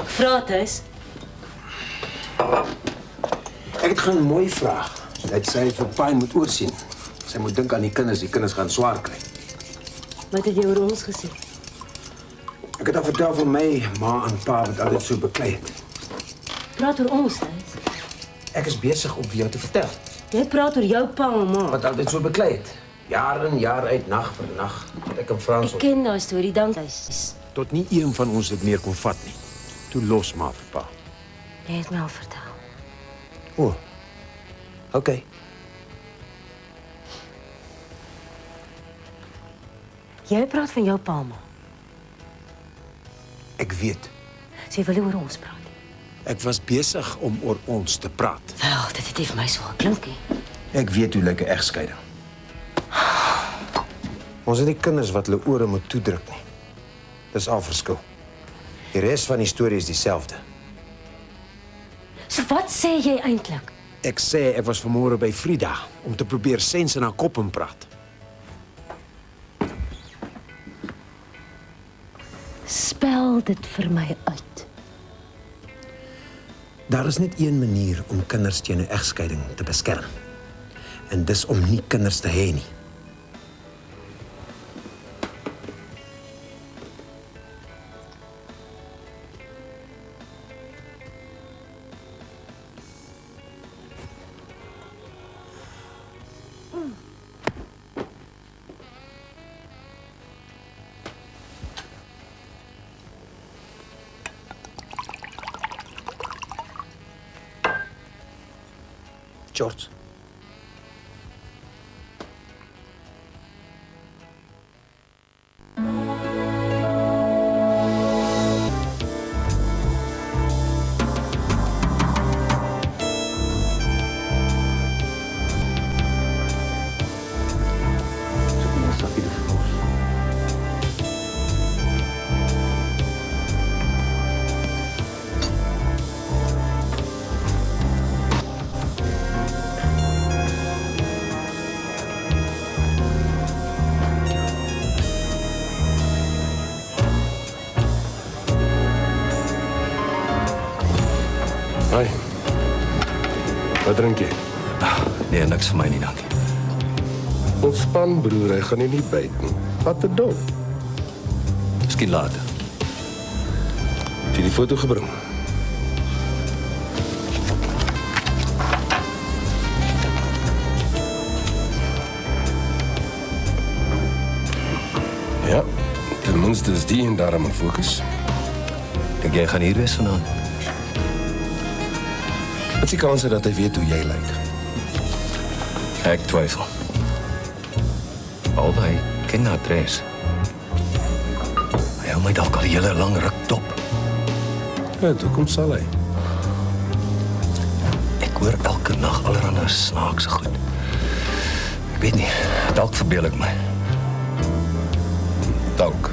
[SPEAKER 5] Vra het huis.
[SPEAKER 19] Ek het gaan mooi vra. Dat sy vir Pine moet oorsien. Sy moet dink aan die kinders gaan swaar kry.
[SPEAKER 5] Wat het jy oor ons gesê?
[SPEAKER 19] Ek het al vertel van my ma en pa wat altyd so beklei het.
[SPEAKER 5] Praat oor ons, huis.
[SPEAKER 19] Ek is besig om vir jou te vertel.
[SPEAKER 5] Jy praat oor jou pa en ma.
[SPEAKER 19] Wat altyd so beklei het. Jaar in, jaar uit, nag vir nag. Ek en Frans
[SPEAKER 5] Ek ken daai storie, dank huis.
[SPEAKER 19] tot nie een van ons dit meer kon vat nie. Toe los maar vir pa.
[SPEAKER 5] Jy het my al vertel.
[SPEAKER 19] O. Okay.
[SPEAKER 5] Jy praat van jou pa, ma.
[SPEAKER 19] Ek weet.
[SPEAKER 5] Sy wil nie oor ons praat.
[SPEAKER 19] Ek was besig om oor ons te praat.
[SPEAKER 5] Wel, dit het nie vir my so geklink nie.
[SPEAKER 19] Ek weet hoe lyk 'n egskeiding. Ons het nie kinders wat hulle ore moet toedruk nie. Dis al verskil. Die res van die storie is dieselfde.
[SPEAKER 5] So wat sê jy eintlik?
[SPEAKER 19] Ek sê ek was vanmôre by Frida om te probeer sens in haar kop inpraat.
[SPEAKER 5] Spel dit vir my uit.
[SPEAKER 19] Daar is net een manier om kinders teen 'n egskeiding te beskerm. En dis om nie kinders te hê nie. George.
[SPEAKER 4] Hoi. Wat drink jy?
[SPEAKER 1] Nee, niks vir my nie, dankie.
[SPEAKER 4] Ontspan, broer, hy gaan nie byt nie. Wat 'n dom.
[SPEAKER 1] Miskien later.
[SPEAKER 4] Het jy die foto gebring? Ja, ten minste is die en daarom in fokus.
[SPEAKER 1] Dink jy gaan hier wees vanaand?
[SPEAKER 4] Wat is die kans dat hy weet hoe jy lyk?
[SPEAKER 1] Ek twyfel. Behalwe hy ken haar adres. Hy hou my dalk al 'n hele lang ruk dop.
[SPEAKER 4] Ja, hoekom sal hy?
[SPEAKER 1] Ek hoor elke nag allerlei snaakse goed. Ek weet nie, dalk verbeel ek my.
[SPEAKER 4] Dalk.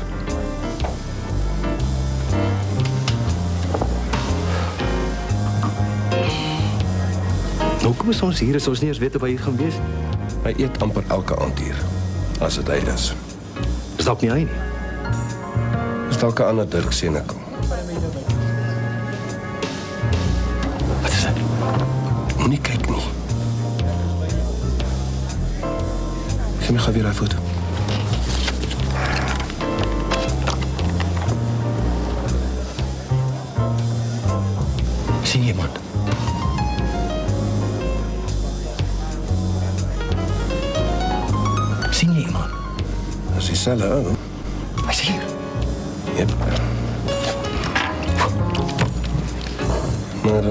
[SPEAKER 1] Nou kom ons hier, is ons nie eens weet of hy hier gaan wees nie.
[SPEAKER 4] Hy eet amper elke aand hier, as dit hy is.
[SPEAKER 1] Is dalk nie hy nie.
[SPEAKER 4] Is dalk 'n ander Dirk Senekal.
[SPEAKER 1] Wat is dit?
[SPEAKER 4] Moenie kyk nie. Gee my gou weer daai foto.
[SPEAKER 1] Sien jy iemand? Sien jy iemand?
[SPEAKER 4] Dis dieselfde ou.
[SPEAKER 1] Hy's hier.
[SPEAKER 4] Yep. Maar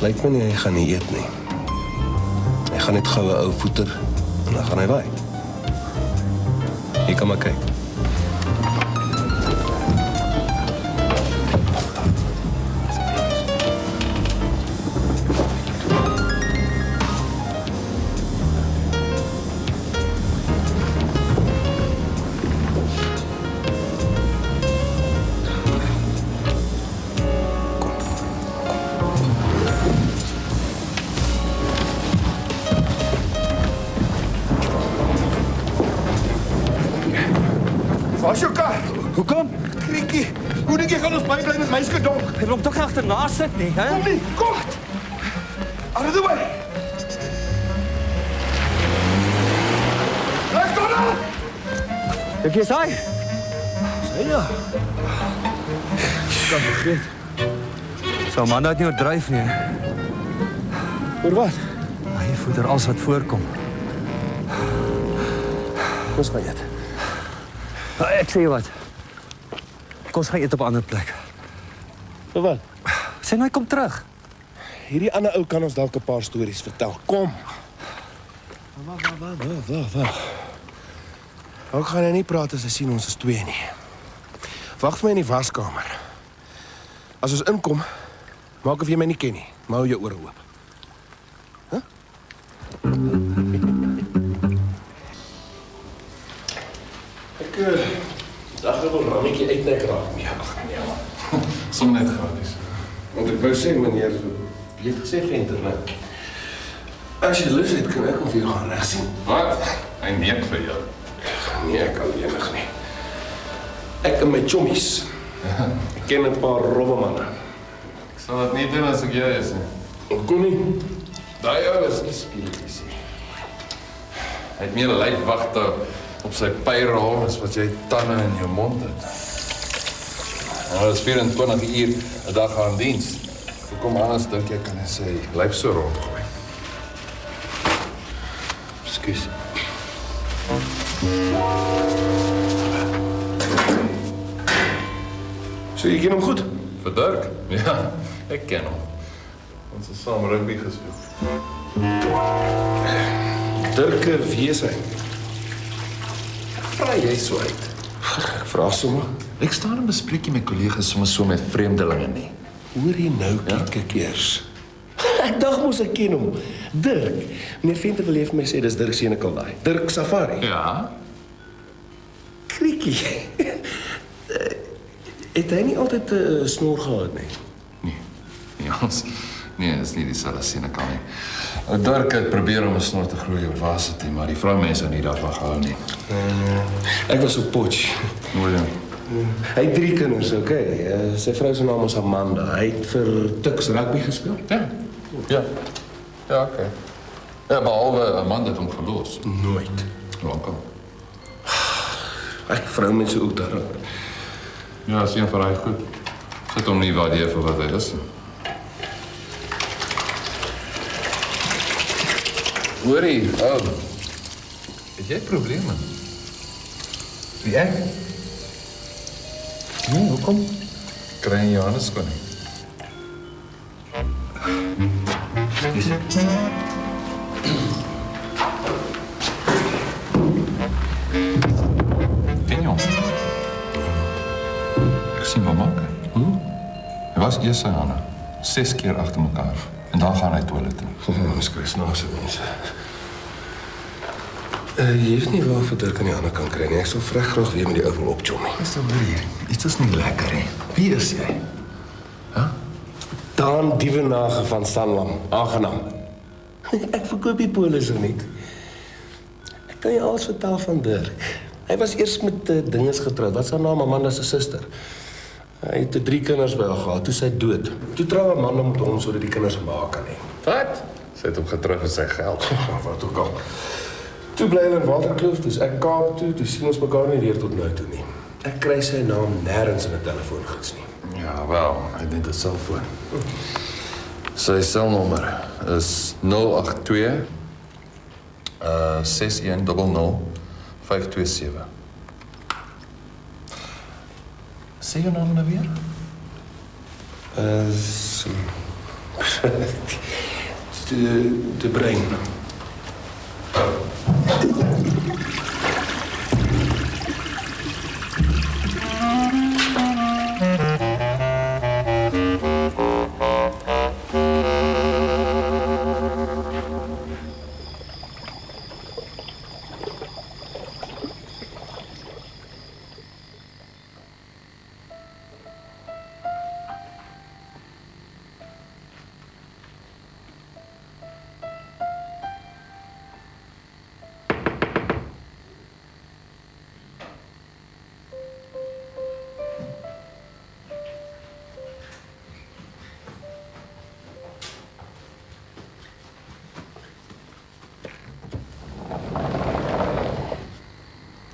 [SPEAKER 4] lyk my nie hy gaan nie eet nie. Hy gaan net gou 'n ou voeter en dan gaan hy waai. Jy kan maar kyk.
[SPEAKER 8] Waar is jou kar?
[SPEAKER 1] Hoekom?
[SPEAKER 8] Kriekie, hoe dink jy gaan ons bybly met my skedonk?
[SPEAKER 1] Hy wil hom tog agterna sit nie, hè?
[SPEAKER 8] Kom nie, kom! Out of the way! Let's go now!
[SPEAKER 1] Dink jy is hy?
[SPEAKER 8] Sy ja.
[SPEAKER 1] Kan vergeet. Sou man dat nie oordryf nie.
[SPEAKER 4] Oor wat?
[SPEAKER 1] Hy voeder alles wat voorkom.
[SPEAKER 4] Kom ons gaan eet.
[SPEAKER 1] Ek sê jy wat. Kom ons gaan eet op 'n ander plek.
[SPEAKER 4] Vir wat?
[SPEAKER 1] Sê nou hy kom terug.
[SPEAKER 4] Hierdie ander ou kan ons dalk 'n paar stories vertel. Kom. Wag. Hoe gaan hy nie praat as hy sien ons is twee nie? Wag vir my in die waskamer. As ons inkom, maak of jy my nie ken nie. Maar hou jou ore oop. Dag wil rammetjie uitnek raak mee. Ag nee.
[SPEAKER 15] Som net gratis.
[SPEAKER 4] Want ek wou sê meneer, jy het gesê venter, né? As jy lus het, kan ek hom vir jou gaan reg sien.
[SPEAKER 15] Wat? Hy neek vir jou.
[SPEAKER 4] Nee, ek alleenig nie. Ek en my chommies. Ek ken 'n paar rowwe manne.
[SPEAKER 15] Ek sal dit nie doen as ek jy is nie.
[SPEAKER 4] Hoekom nie? Daai ou is nie speletjies nie.
[SPEAKER 15] Hy het meer lyfwagte op sy pyrol as wat jy tande in jou mond het. Nou, is 24 uur 'n dag aan diens. Hoekom anders dink jy kan hy sy lyf so rondgooi?
[SPEAKER 4] Ekskuus. So jy ken hom goed?
[SPEAKER 15] Vir Dirk? Ja, ek ken hom. Ons het saam rugby gespeel.
[SPEAKER 4] Dirk, wie is hy? Vra jy so uit? Ek vra sommer.
[SPEAKER 15] Ek staan en bespreek met kollegas soms so met vreemdelinge nie.
[SPEAKER 4] Hoor jy nou, kyk ek eers. Ek dink mos ek ken hom. Dirk. Meneer Venter wil vir my sê dis Dirk Senekal daai. Dirk Safari.
[SPEAKER 15] Ja.
[SPEAKER 4] Kriekie. Het hy nie altyd 'n snor gehad nie?
[SPEAKER 15] Ja, nee, dis nie dieselfde Senekal nie. Dirk het probeer om 'n snor te groei op Varsity, maar die vroumense het nie daarvan gehou nie.
[SPEAKER 4] Ek was op Potch.
[SPEAKER 15] O ja.
[SPEAKER 4] Hy het 3 kinders, okay. Sy vrou se naam is Amanda. Hy het vir Tuks rugby gespeel.
[SPEAKER 15] Ja. Ja, okay. Ja, behalwe Amanda het hom verloos.
[SPEAKER 4] Nooit.
[SPEAKER 15] Lankal.
[SPEAKER 4] Ek vrou mense ook daar.
[SPEAKER 15] Ja, is een van hy goed. Sit hom nie waardeer vir wat hy is. Hoorie, het jy probleme? Wie ek? Nee, hoekom? Kry in Johannes kon nie. Ken jy hom? Ek sien wat maak hy. Hoe? Hy was eers sy hande. 6 keer agter mekaar. En dan gaan hy toilet toe.
[SPEAKER 4] Ons kry snaakse mense. Jy weet nie waar vir Dirk aan die ander kant kry nie. Ek sal vrek graag weer met die ou wil opchom nie.
[SPEAKER 15] Dis hoor hier. Iets is nie lekker hè. Wie is jy?
[SPEAKER 4] Daan Dievenage van Sanlam. Aangenaam. Ek verkoop die polisse nie. Kan jy alles vertel van Dirk? Hy was eers met dinges getroud. Wat is haar naam? Amanda se suster. Hy het 3 kinders by haar gehad. Toe sy dood. Toe trou Amanda met hom sodat die kinders 'n ma kan hê. Wat?
[SPEAKER 15] Sy het hom getrou vir sy geld.
[SPEAKER 4] Wat ook al. Toe bly hulle in Waterkloof, toe is ek Kaap toe sien ons mekaar nie weer tot nou toe nie. Ek kry sy naam nêrens in 'n telefoongids nie.
[SPEAKER 15] Ja, wel, hy het net 'n selfoon. Sy selnommer is 082 6100 527. Sê jou naam nou weer?
[SPEAKER 4] De Brein.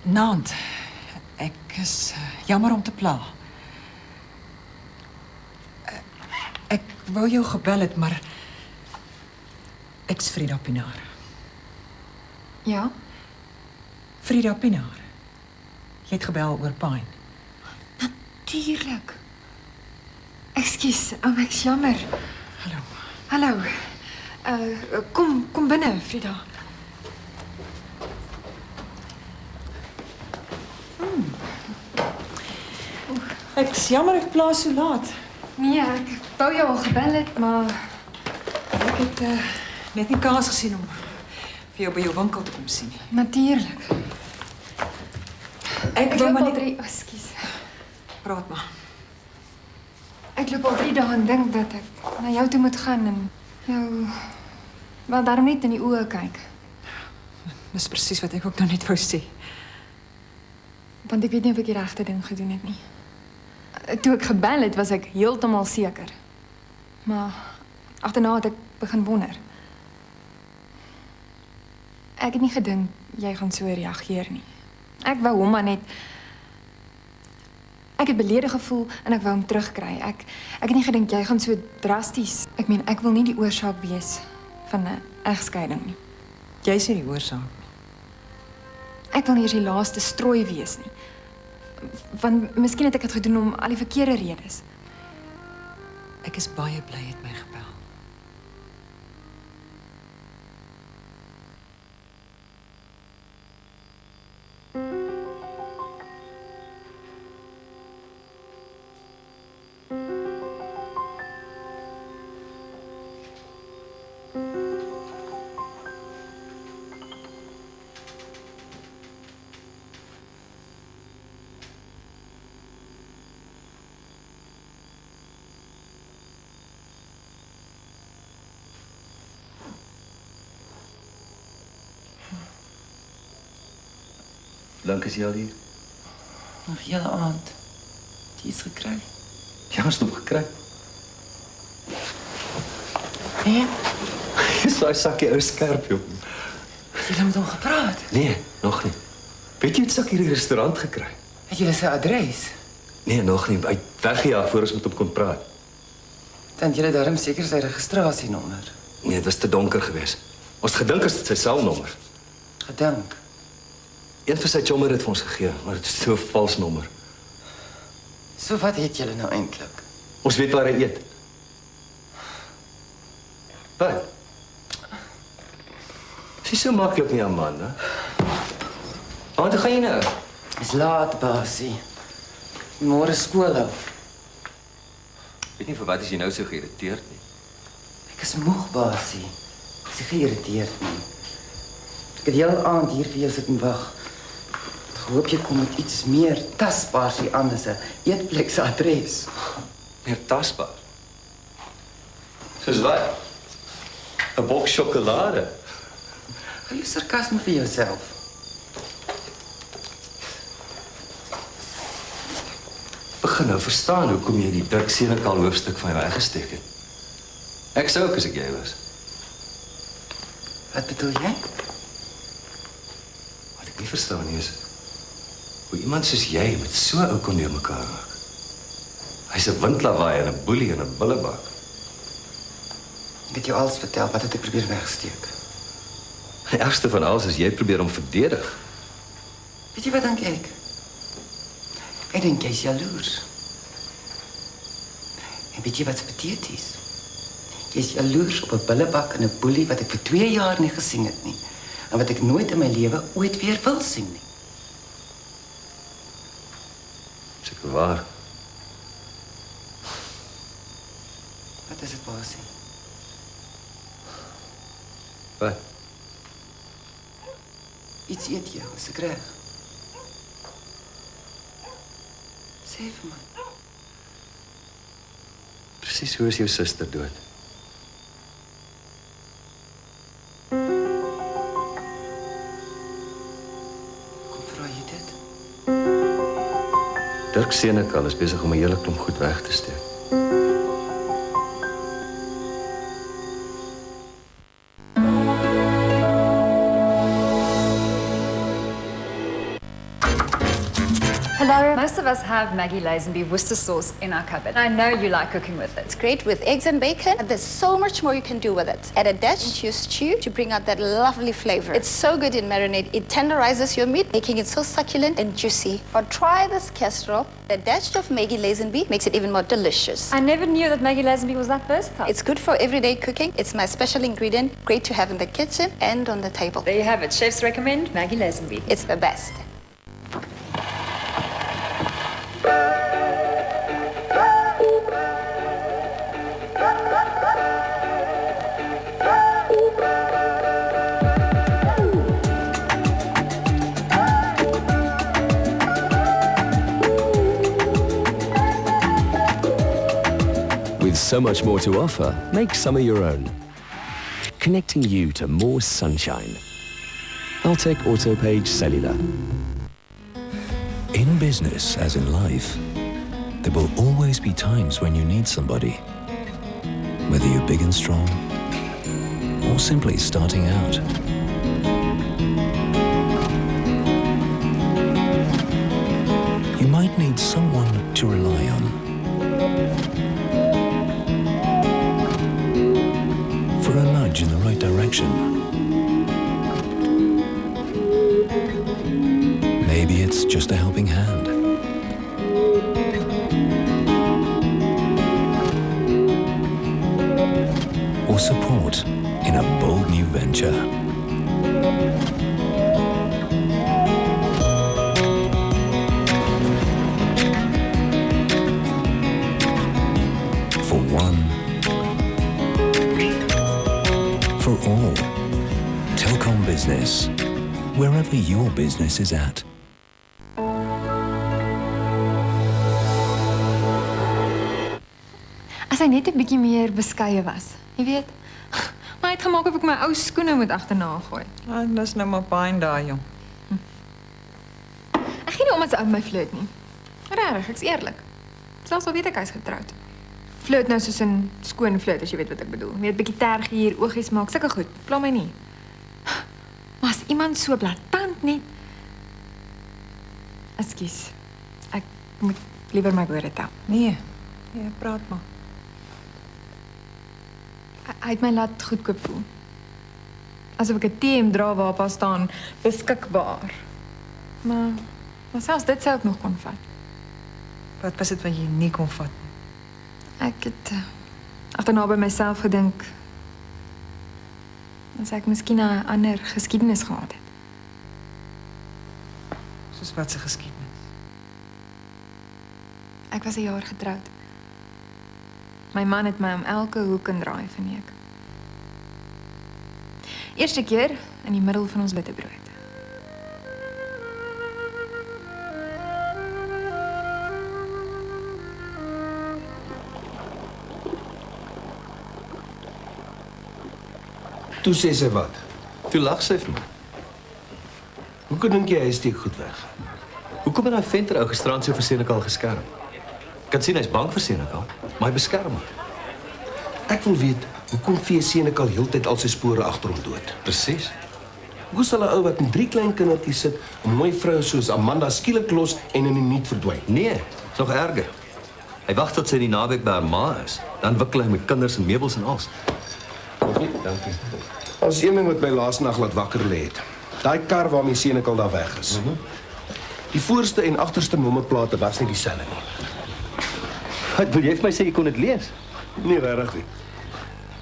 [SPEAKER 20] Naand, ek is jammer om te pla. Ek wou jou gebel het, maar ek's Frida Pinaar.
[SPEAKER 18] Ja?
[SPEAKER 20] Frida Pinaar. Jy het gebel oor Pine.
[SPEAKER 18] Tuurlik. Ekskuus, ek's jammer.
[SPEAKER 20] Hallo.
[SPEAKER 18] Hallo. Kom binne, Frida.
[SPEAKER 20] Ek is jammer ek plaas so laat.
[SPEAKER 18] Nee, ek wou jou al gebel het, maar
[SPEAKER 20] ek het net nie kans gesien om vir jou by jou winkel te kom sien.
[SPEAKER 18] Natuurlik.
[SPEAKER 20] Ek wou maar net...
[SPEAKER 18] Ekskuus.
[SPEAKER 20] Praat maar.
[SPEAKER 18] Ek loop al 3 dae en dink dat ek na jou toe moet gaan en jou wel daarom net in die oë kyk.
[SPEAKER 20] Dis presies wat ek ook nou net wou sê.
[SPEAKER 18] Want ek weet nie of ek die regte ding gedoen het nie. Toe ek gebel het, was ek heeltemal seker. Maar agterna het ek begin wonder. Ek het nie gedink jy gaan so reageer nie. Ek wou hom maar net... Ek het beledig gevoel en ek wou hom terugkry. Ek het nie gedink jy gaan so drasties... Ek meen, ek wil nie die oorsaak wees van 'n egskeiding nie.
[SPEAKER 20] Jy is nie die oorsaak.
[SPEAKER 18] Ek wil nie eers die laaste strooi wees nie. Want miskien het ek dit gedoen om al die verkeerde redes.
[SPEAKER 20] Ek is baie bly jy het my gebel.
[SPEAKER 1] Lank is jy al hier?
[SPEAKER 6] Nog hele aand. Die is gekry.
[SPEAKER 1] Ja, is nog gekry.
[SPEAKER 6] Nee,
[SPEAKER 1] Dis daai sakkie ou skerp, joh.
[SPEAKER 6] jy het met hom gepraat.
[SPEAKER 1] Nee, nog nie. Weet jy het sak hier in die restaurant gekry?
[SPEAKER 6] Het jy sy adres?
[SPEAKER 1] Nee, nog nie. Hy het weggejaag voor ons met hom kon praat.
[SPEAKER 6] Dan jy daarom seker sy registrasienommer.
[SPEAKER 1] Nee, dit was te donker geweest. Ons het gedink as dit sy selnommer.
[SPEAKER 6] Gedink?
[SPEAKER 1] Een van sy chommer het vir ons gegee, maar dit is so 'n vals nommer.
[SPEAKER 6] So wat het julle nou eintlik?
[SPEAKER 1] Ons weet waar hy eet. Wat? Is nie so maklik nie, Amanda. Waar toe gaan jy nou?
[SPEAKER 6] Is laat, basie. Môre skool hou.
[SPEAKER 1] Weet nie vir wat is jy nou so geïrriteerd nie.
[SPEAKER 6] Ek is moeg, basie. Ek is geïrriteerd nie. Ek het die hele aand hier vir jou sit en wag. Ek hoop jy kom met iets meer tasbaars hier anders 'n eetplek se adres.
[SPEAKER 1] Meer tasbaar? Soos wat? 'n boks sjokolade.
[SPEAKER 6] Hou jy sarkasme vir jouself?
[SPEAKER 1] kan nou verstaan hoekom jy die Dirk Senekal hoofstuk van jou weggesteek het. Ek sou ook as ek jy was.
[SPEAKER 6] Wat bedoel jy?
[SPEAKER 1] Wat ek nie verstaan nie is hoe iemand soos jy met so ou kon deur mekaar raak. Hy's 'n windlawaai en 'n boelie en 'n bullebak.
[SPEAKER 6] Ek het jou alles vertel, wat het ek probeer wegsteek?
[SPEAKER 1] Die ergste van alles is jy probeer hom verdedig.
[SPEAKER 6] Weet jy wat dink ek? Ek dink jy's jaloers. En weet jy wat's pateties? Jy's jaloers op 'n bullebak en 'n boelie wat ek vir 2 jaar nie gesien het nie. En wat ek nooit in my lewe ooit weer wil sien nie.
[SPEAKER 1] Seker waar.
[SPEAKER 6] Wat is dit, Basie?
[SPEAKER 1] Wat?
[SPEAKER 6] Iets eet jy, is ek reg? Sê vir my.
[SPEAKER 1] Presies hoe is jou suster dood?
[SPEAKER 6] Kom vra jy dit?
[SPEAKER 1] Dirk Senekal is besig om 'n hele klomp goed weg te steek.
[SPEAKER 18] Hello. Most of us have Maggie Lazenby Worcester sauce in our cupboard. I know you like cooking with it.
[SPEAKER 22] It's great with eggs and bacon, and there's so much more you can do with it. Add a dash into your stew to bring out that lovely flavor. It's so good in marinade. It tenderizes your meat, making it so succulent and juicy. Or try this casserole. The dash of Maggie Lazenby makes it even more delicious.
[SPEAKER 18] I never knew that Maggie Lazenby was that versatile.
[SPEAKER 22] It's good for everyday cooking. It's my special ingredient, great to have in the kitchen and on the table.
[SPEAKER 18] There you have it. Chefs recommend Maggie Lazenby.
[SPEAKER 22] It's the best.
[SPEAKER 10] With so much more to offer, make summer your own. Connecting you to more sunshine. Altec AutoPage Cellular.
[SPEAKER 11] In business, as in life, there will always be times when you need somebody. Whether you're big and strong, or simply starting out. You might need someone to rely on. For a nudge in the right direction. Maybe it's just a helping hand. Or support in a bold new venture. For one. For all. Telkom Business. Wherever your business is at.
[SPEAKER 18] As hy net 'n bietjie meer beskeie was. Jy weet. Maar hy het gemaak of ek my ou skoene moet agterna gooi.
[SPEAKER 20] Dis nou maar pyn daai jong.
[SPEAKER 18] Ek gee nie om as hy my flirt nie. Regtig, ek's eerlik. Selfs al weet ek hy's getroud. Flirt nou soos 'n skoon flirt as jy weet wat ek bedoel. Net 'n bietjie tergie hier, oogies maak, sulke goed. Pla my nie. Maar as iemand so blaatant net. Ekskuus. Ek moet liewer my woorde tel.
[SPEAKER 20] Nee. Ja, praat maar.
[SPEAKER 18] Hy het my laat goedkoop voel. Asof ek 'n TM dra waarop daar staan beskikbaar. Maar selfs dit sou ek nog kon vat.
[SPEAKER 20] Wat was dit wat jy nie kon vat nie?
[SPEAKER 18] Ek het agterna by myself gedink. As ek miskien 'n ander geskiedenis gehad het.
[SPEAKER 20] Soos wat se geskiedenis?
[SPEAKER 18] Ek was 'n jaar getroud. My man het my om elke hoek en draai verneek. Eerste keer in die middel van ons witbrood.
[SPEAKER 4] Toe sê sy wat?
[SPEAKER 1] Toe lag sy vir my.
[SPEAKER 4] Hoekom dink jy hy steek goed weg?
[SPEAKER 1] Hoekom het daai venter ou gisterand so vir Senekal geskerm? Kan sien hy's bang vir Senekal, maar hy beskerm hom.
[SPEAKER 4] Ek wil weet, hoekom vee Senekal heeltyd al sy spore agter hom dood?
[SPEAKER 1] Presies.
[SPEAKER 4] Hoe sal 'n ou wat met 3 klein kindertjies sit, 'n mooi vrou soos Amanda skielik los en in die niet verdwyn?
[SPEAKER 1] Nee, is nog erger. Hy wag tot sy die naweek by haar ma is, dan wikkel hy met kinders en meubels en alles.
[SPEAKER 4] Dankie. As een ding wat my laas nag laat wakker lê het. Daai kar waarmee Senekal daar weg is. Die voorste en agterste nommerplate was nie dieselfde nie.
[SPEAKER 1] Wat wil jy vir my sê jy kon dit lees?
[SPEAKER 4] Nee, regtig nie.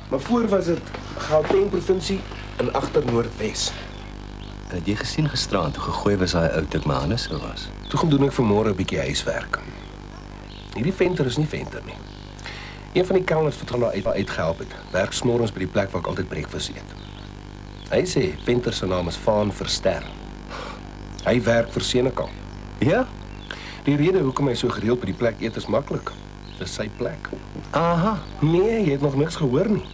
[SPEAKER 4] Maar voor was dit Gauteng provinsie in agter Noordwes.
[SPEAKER 1] Het jy gesien gisteraan toe gegooi was daai ou dik my hande so was?
[SPEAKER 4] Toe gaan doen ek vanmôre 'n bietjie huiswerk. Hierdie venter is nie venter nie. Een van die kelners wat hulle uitgehelp het, werk smorgens by die plek waar ek altyd breakfast eet. Hy sê venter se naam is Vaan Verster. Hy werk vir Senekal.
[SPEAKER 1] Ja?
[SPEAKER 4] Die rede hoekom hy so gereeld by die plek eet is maklik. Dis sy plek.
[SPEAKER 1] Aha.
[SPEAKER 4] Nee, jy het nog niks gehoor nie.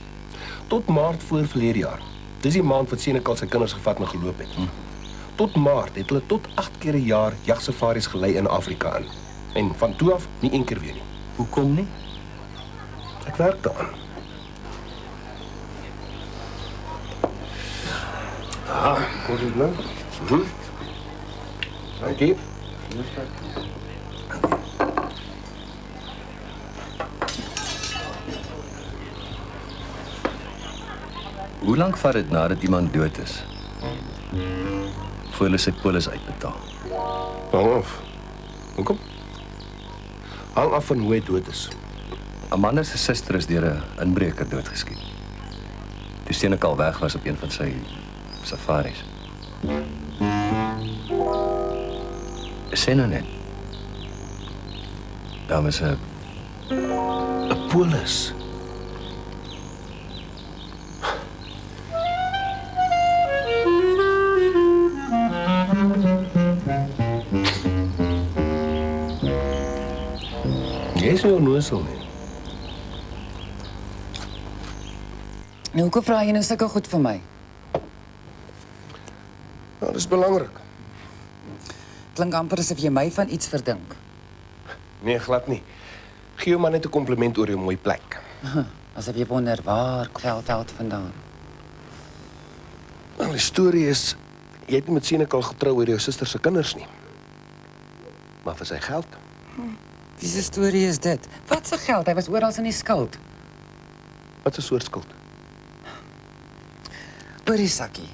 [SPEAKER 4] Tot Maart voor verlede jaar. Dis die maand wat Senekal sy kinders gevat en geloop het. Tot Maart het hulle tot 8 keer 'n jaar jagsafaris gelei in Afrika in. En van toe af nie een keer weer nie.
[SPEAKER 1] Hoekom nie?
[SPEAKER 4] Ek werk daaraan. Kom dit nou? Dankie.
[SPEAKER 1] Hoe lank vat dit nadat iemand dood is? Voor hulle sy polis uitbetaal.
[SPEAKER 4] Hang af. Hoekom? Hang af van hoe hy dood is.
[SPEAKER 1] Amanda se suster is deur 'n inbreker doodgeskiet. Toe Senekal weg was op een van sy safaris. Sê nou net. Daar was 'n
[SPEAKER 4] polis. Jy is nie onnoosel nie.
[SPEAKER 6] Nou, hoekom vra jy nou sulke goed vir my?
[SPEAKER 4] Nou, dis belangrik.
[SPEAKER 6] Klink amper asof jy my van iets verdink.
[SPEAKER 4] Nee, glad nie. Gee jou maar net 'n kompliment oor jou mooi plek.
[SPEAKER 6] Asof jy wonder waar geld vandaan.
[SPEAKER 4] Wel, die storie is, jy het nie met Senekal getrou oor jou suster se kinders nie. Maar vir sy geld.
[SPEAKER 6] Wiese storie is dit? Wat se geld? Hy was oral in die skuld.
[SPEAKER 4] Wat 'n soort skuld?
[SPEAKER 6] Hoorie Sakkie,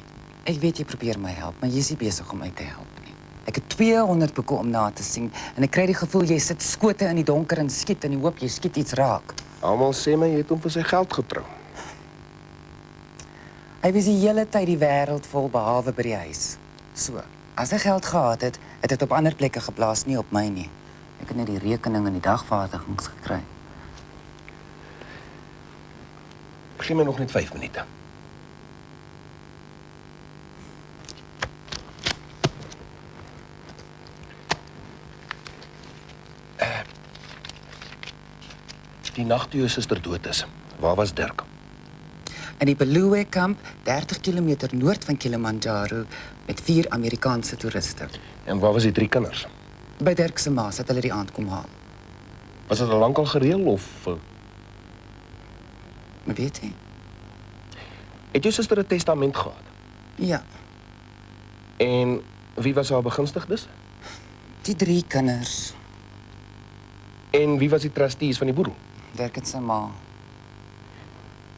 [SPEAKER 6] ek weet jy probeer my help, maar jy is nie besig om my te help nie. Ek het 200 boeke om na te sien en ek kry die gevoel jy sit skote in die donker en skiet in die hoop jy skiet iets raak.
[SPEAKER 4] Almal sê my jy het hom vir sy geld getrou.
[SPEAKER 6] Hy was die hele tyd die wêreld vol behalwe by die huis. So, as hy geld gehad het, het dit op ander plekke geplaas, nie op my nie. Ek het net die rekening en die dagvaardigings gekry.
[SPEAKER 4] Gee my nog net 5 minute. Die nag toe jou suster dood is, waar was Dirk?
[SPEAKER 6] In die Beloe kamp, 30 km noord van Kilimanjaro, met 4 Amerikaanse toeriste.
[SPEAKER 4] En waar was die 3 kinders?
[SPEAKER 6] By Dirk se ma het hulle die aand kom haal.
[SPEAKER 4] Was dit al lank al gereël of
[SPEAKER 6] weet jy?
[SPEAKER 4] Het jou suster 'n testament gehad?
[SPEAKER 6] Ja.
[SPEAKER 4] En wie was haar begunstigdes?
[SPEAKER 6] Die 3 kinders.
[SPEAKER 4] En wie was die trustees van die boedel?
[SPEAKER 6] Dirk het sy ma.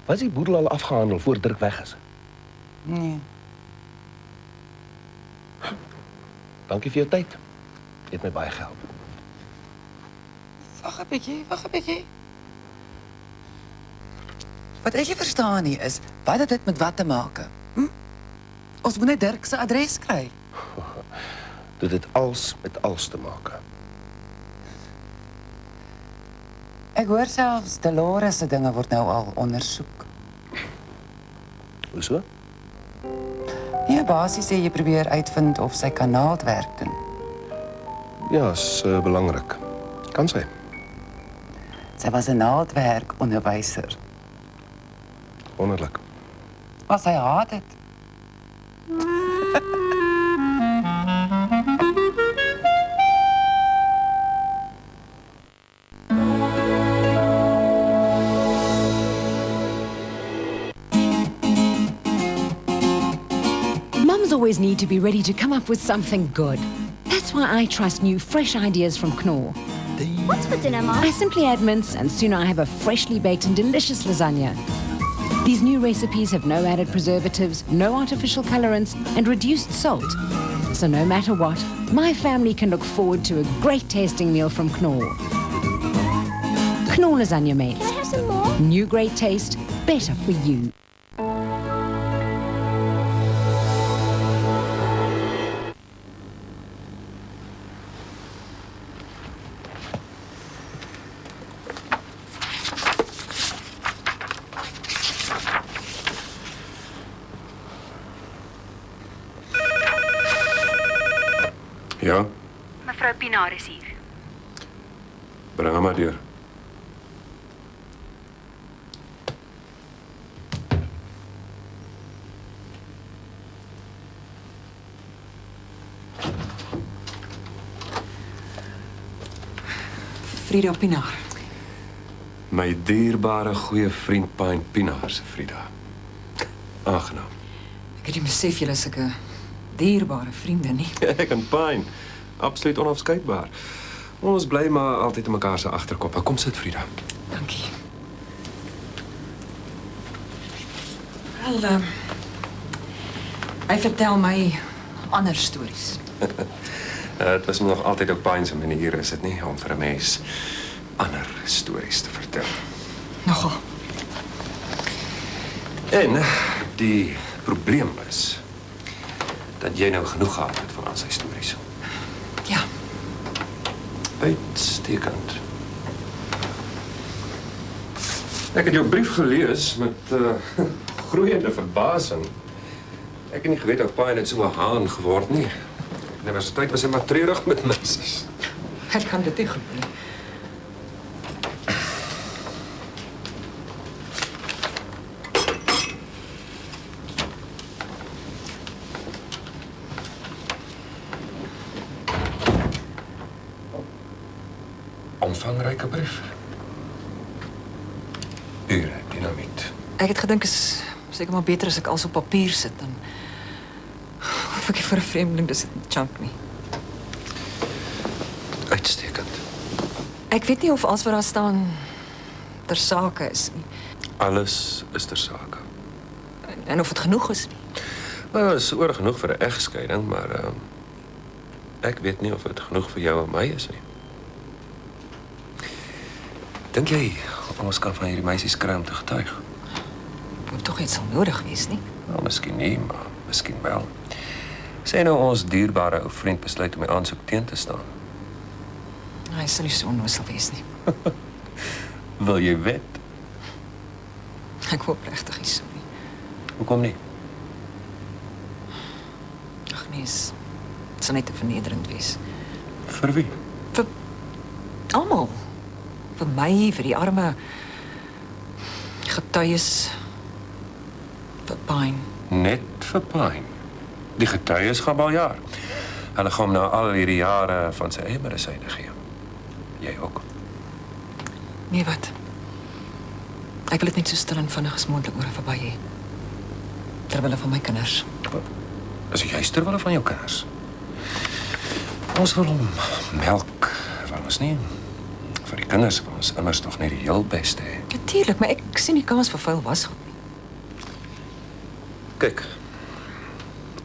[SPEAKER 4] Was die boedel al afgehandel voor Dirk weg is?
[SPEAKER 6] Nee.
[SPEAKER 4] Dankie vir jou tyd. Jy het my baie gehelp.
[SPEAKER 6] Wag 'n bietjie. Wat ek nie verstaan nie is, wat het dit met wat te maak? Ons moet net Dirk se adres kry.
[SPEAKER 4] Dit het alles met alles te maak.
[SPEAKER 6] Ek hoor selfs Dolores se dinge word nou al ondersoek.
[SPEAKER 4] Hoeso?
[SPEAKER 6] Nee, basies sê jy probeer uitvind of sy kan naaldwerk doen.
[SPEAKER 4] Ja, is belangrik. Kan sy?
[SPEAKER 6] Sy was 'n naaldwerkonderwyser.
[SPEAKER 4] Wonderlik.
[SPEAKER 6] Maar sy haat dit.
[SPEAKER 13] always need to be ready to come up with something good. That's why I trust new, fresh ideas from Knorr.
[SPEAKER 5] What's for dinner, Mom?
[SPEAKER 13] I simply add mince, and soon I have a freshly baked and delicious lasagna. These new recipes have no added preservatives, no artificial colorants, and reduced salt. So no matter what, my family can look forward to a great tasting meal from Knorr. Knorr lasagna mates.
[SPEAKER 5] Can I have some more?
[SPEAKER 13] New great taste, better for you.
[SPEAKER 1] Ja,
[SPEAKER 17] Mevrou Pinaar is hier.
[SPEAKER 1] bring hom maar deur.
[SPEAKER 20] Frida Pinaar.
[SPEAKER 1] My dierbare goeie vriend Pyn Pinaar se Frida. Aangenaam.
[SPEAKER 20] Ek het nie besef julle is sulke dierbare vriende nie.
[SPEAKER 1] Ek en Pyn, absoluut onafskeidbaar. Ons bly maar altyd in mekaar se agterkop. Kom sit, Frida.
[SPEAKER 20] Dankie. Wel, hy vertel my ander stories.
[SPEAKER 1] Dit was nog altyd op Pyn se manier, is dit nie, om vir 'n mens ander stories te vertel.
[SPEAKER 20] Nogal.
[SPEAKER 1] En die probleem is dat jy nou genoeg gehad het van al sy stories.
[SPEAKER 20] Ja.
[SPEAKER 1] Uitstekend. Ek het jou brief gelees met groeiende verbasing. Ek het nie geweet dat Pyn net so 'n haan geword nie. Universiteit was hy maar treurig met meisies.
[SPEAKER 20] Ek kan dit nie glo nie.
[SPEAKER 1] Omvangryke brief. Ure dinamiet.
[SPEAKER 20] Ek het gedink is seker maar beter as ek alles op papier sit dan hoef ek nie vir 'n vreemdeling dis dit chunk nie.
[SPEAKER 1] Uitstekend.
[SPEAKER 20] Ek weet nie of alles wat daar staan ter sake is nie.
[SPEAKER 1] Alles is ter sake.
[SPEAKER 20] En of dit genoeg is nie.
[SPEAKER 1] Nou, is oor genoeg vir 'n egskeiding, maar ek weet nie of dit genoeg vir jou en my is nie. Dink jy ons kan van hierdie meisies kry om te getuig?
[SPEAKER 20] Moet tog iets sal nodig wees nie.
[SPEAKER 1] Nou, miskien nie, maar miskien wel. Sê nou ons dierbare ou vriend besluit om die aansoek teen te staan.
[SPEAKER 20] Hy sal nie so onnoosel wees nie.
[SPEAKER 1] Wil jy wet?
[SPEAKER 20] Ek hoop regtig nie so nie.
[SPEAKER 1] Hoekom nie?
[SPEAKER 20] Ag nee, dit sal net te vernederend wees.
[SPEAKER 1] Vir wie?
[SPEAKER 20] Vir almal. Vir my, vir die arme getuies, vir Pyn.
[SPEAKER 1] Net vir Pyn. Die getuies gaan al jaar. Hulle gaan hom nou al hierdie jare van sy eie medisyne gee. Jy ook.
[SPEAKER 20] Nee, wat? Ek wil dit net so stil en vinnig as moontlik oor verby hê. Terwille van my kinders.
[SPEAKER 1] Is jy terwille van jou kinders? Ons wil hom melk, wil ons nie? Vir die kinders wil ons immers tog net die heel beste hê.
[SPEAKER 20] Natuurlik, maar ek sien nie kans vir vuil wasgoed nie.
[SPEAKER 1] Kyk,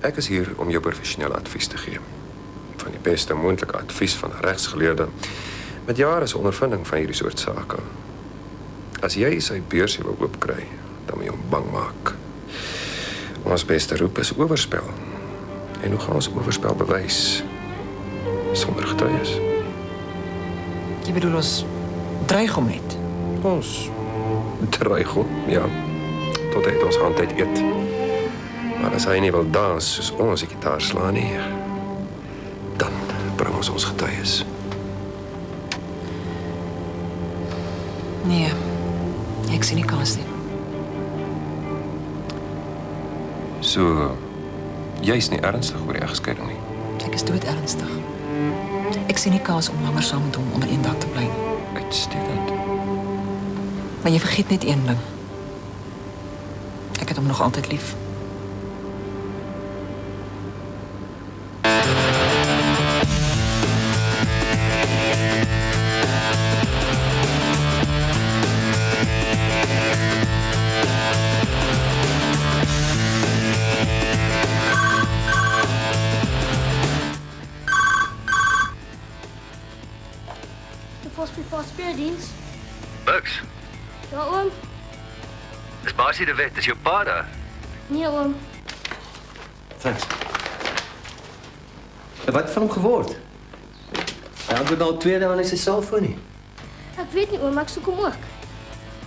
[SPEAKER 1] ek is hier om jou professionele advies te gee. Van die beste moontlike advies van 'n regsgeleerde met jare se ondervinding van hierdie soort sake. As jy sy beursie wil oopkry, dan moet jy hom bang maak. Ons beste roep is oorspel. En hoe gaan ons oorspel bewys? Sonder getuies.
[SPEAKER 20] Jy bedoel ons dreig hom net?
[SPEAKER 1] Ons dreig hom, ja. Tot hy het ons hand uit eet. Maar as hy nie wil dans soos ons die gitaar slaan nie, dan bring ons getuies.
[SPEAKER 20] Nee, ek sien nie kans nie.
[SPEAKER 1] So, jy is nie ernstig oor die egskeiding nie.
[SPEAKER 20] Ek is dood ernstig. Ek sien nie kans om langer saam met hom onder een dak te bly nie.
[SPEAKER 1] Uitstekend.
[SPEAKER 20] Maar jy vergeet net een ding. Ek het hom nog altyd lief.
[SPEAKER 1] Basie de Wet, is jou pa daar?
[SPEAKER 5] Nee, oom.
[SPEAKER 1] Thanks. Wat van hom geword? Hy antwoord al 2 dae aan sy selfoon nie.
[SPEAKER 5] Ek weet nie, oom, ek soek hom ook.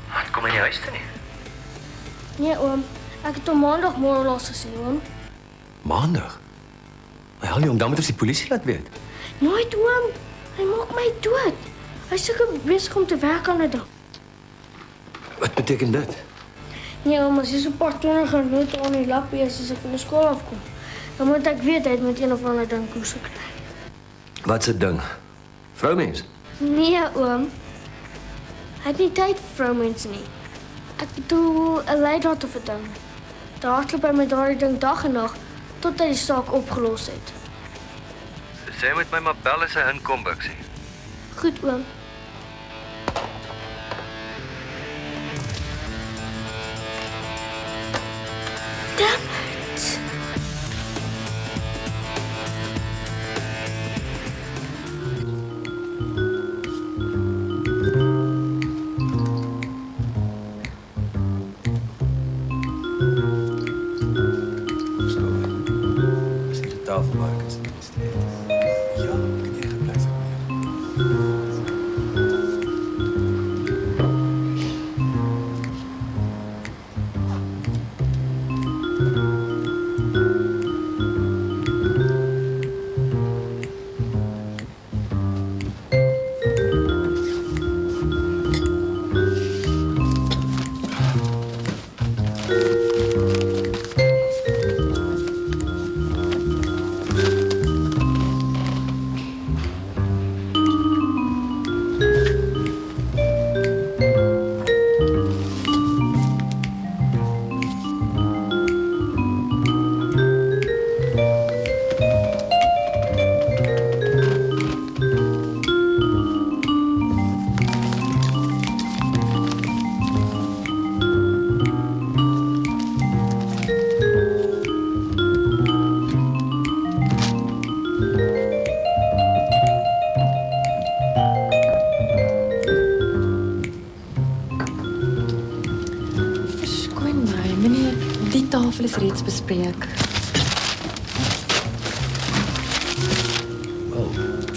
[SPEAKER 1] Maar hy kom in die huis toe nie.
[SPEAKER 5] Nee, oom. Ek het hom maandagmôre laas gesien, oom.
[SPEAKER 1] Maandag? Maar hel jy hom, dan moet ons die polisie laat weet.
[SPEAKER 5] Nooit, oom. Hy maak my dood. Hy's seker besig om te werk aan 'n dag.
[SPEAKER 1] Wat beteken dit?
[SPEAKER 5] Nee, oom, as jy so 'n paar 20 minute aan die lappie is as ek van die skool afkom, dan moet ek weet hy het met een of ander ding koers gekry.
[SPEAKER 1] Wat 'n ding? Vroumens?
[SPEAKER 5] Nee, oom. Hy het nie tyd vir vroumense nie. Ek bedoel 'n leidraad of 'n ding. Daar hardloop hy met daardie ding dag en nag tot hy die saak opgelos het.
[SPEAKER 1] Sy moet my maar bel as hy inkom, Bixie.
[SPEAKER 5] Goed, oom. Damn it.
[SPEAKER 1] Is hier 'n tafelmaker as jy steek? Ja, kan jy gebly sit?
[SPEAKER 18] Verskoon my, meneer, die tafel is reeds bespreek.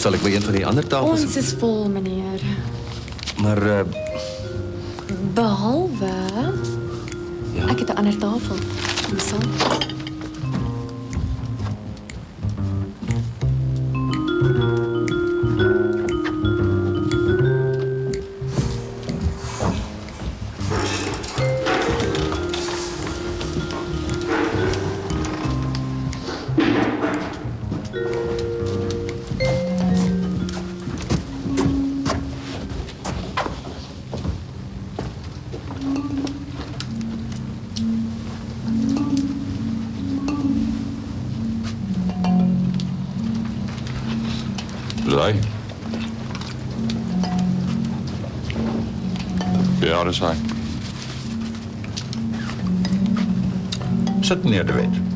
[SPEAKER 1] Sal ek by een van die ander tafels?
[SPEAKER 18] Ons is vol, meneer.
[SPEAKER 1] Maar
[SPEAKER 18] Behalwe ek het 'n ander tafel. Kom saam.
[SPEAKER 15] Dis hy. Ja, dis hy.
[SPEAKER 9] Sit neer, De Wet.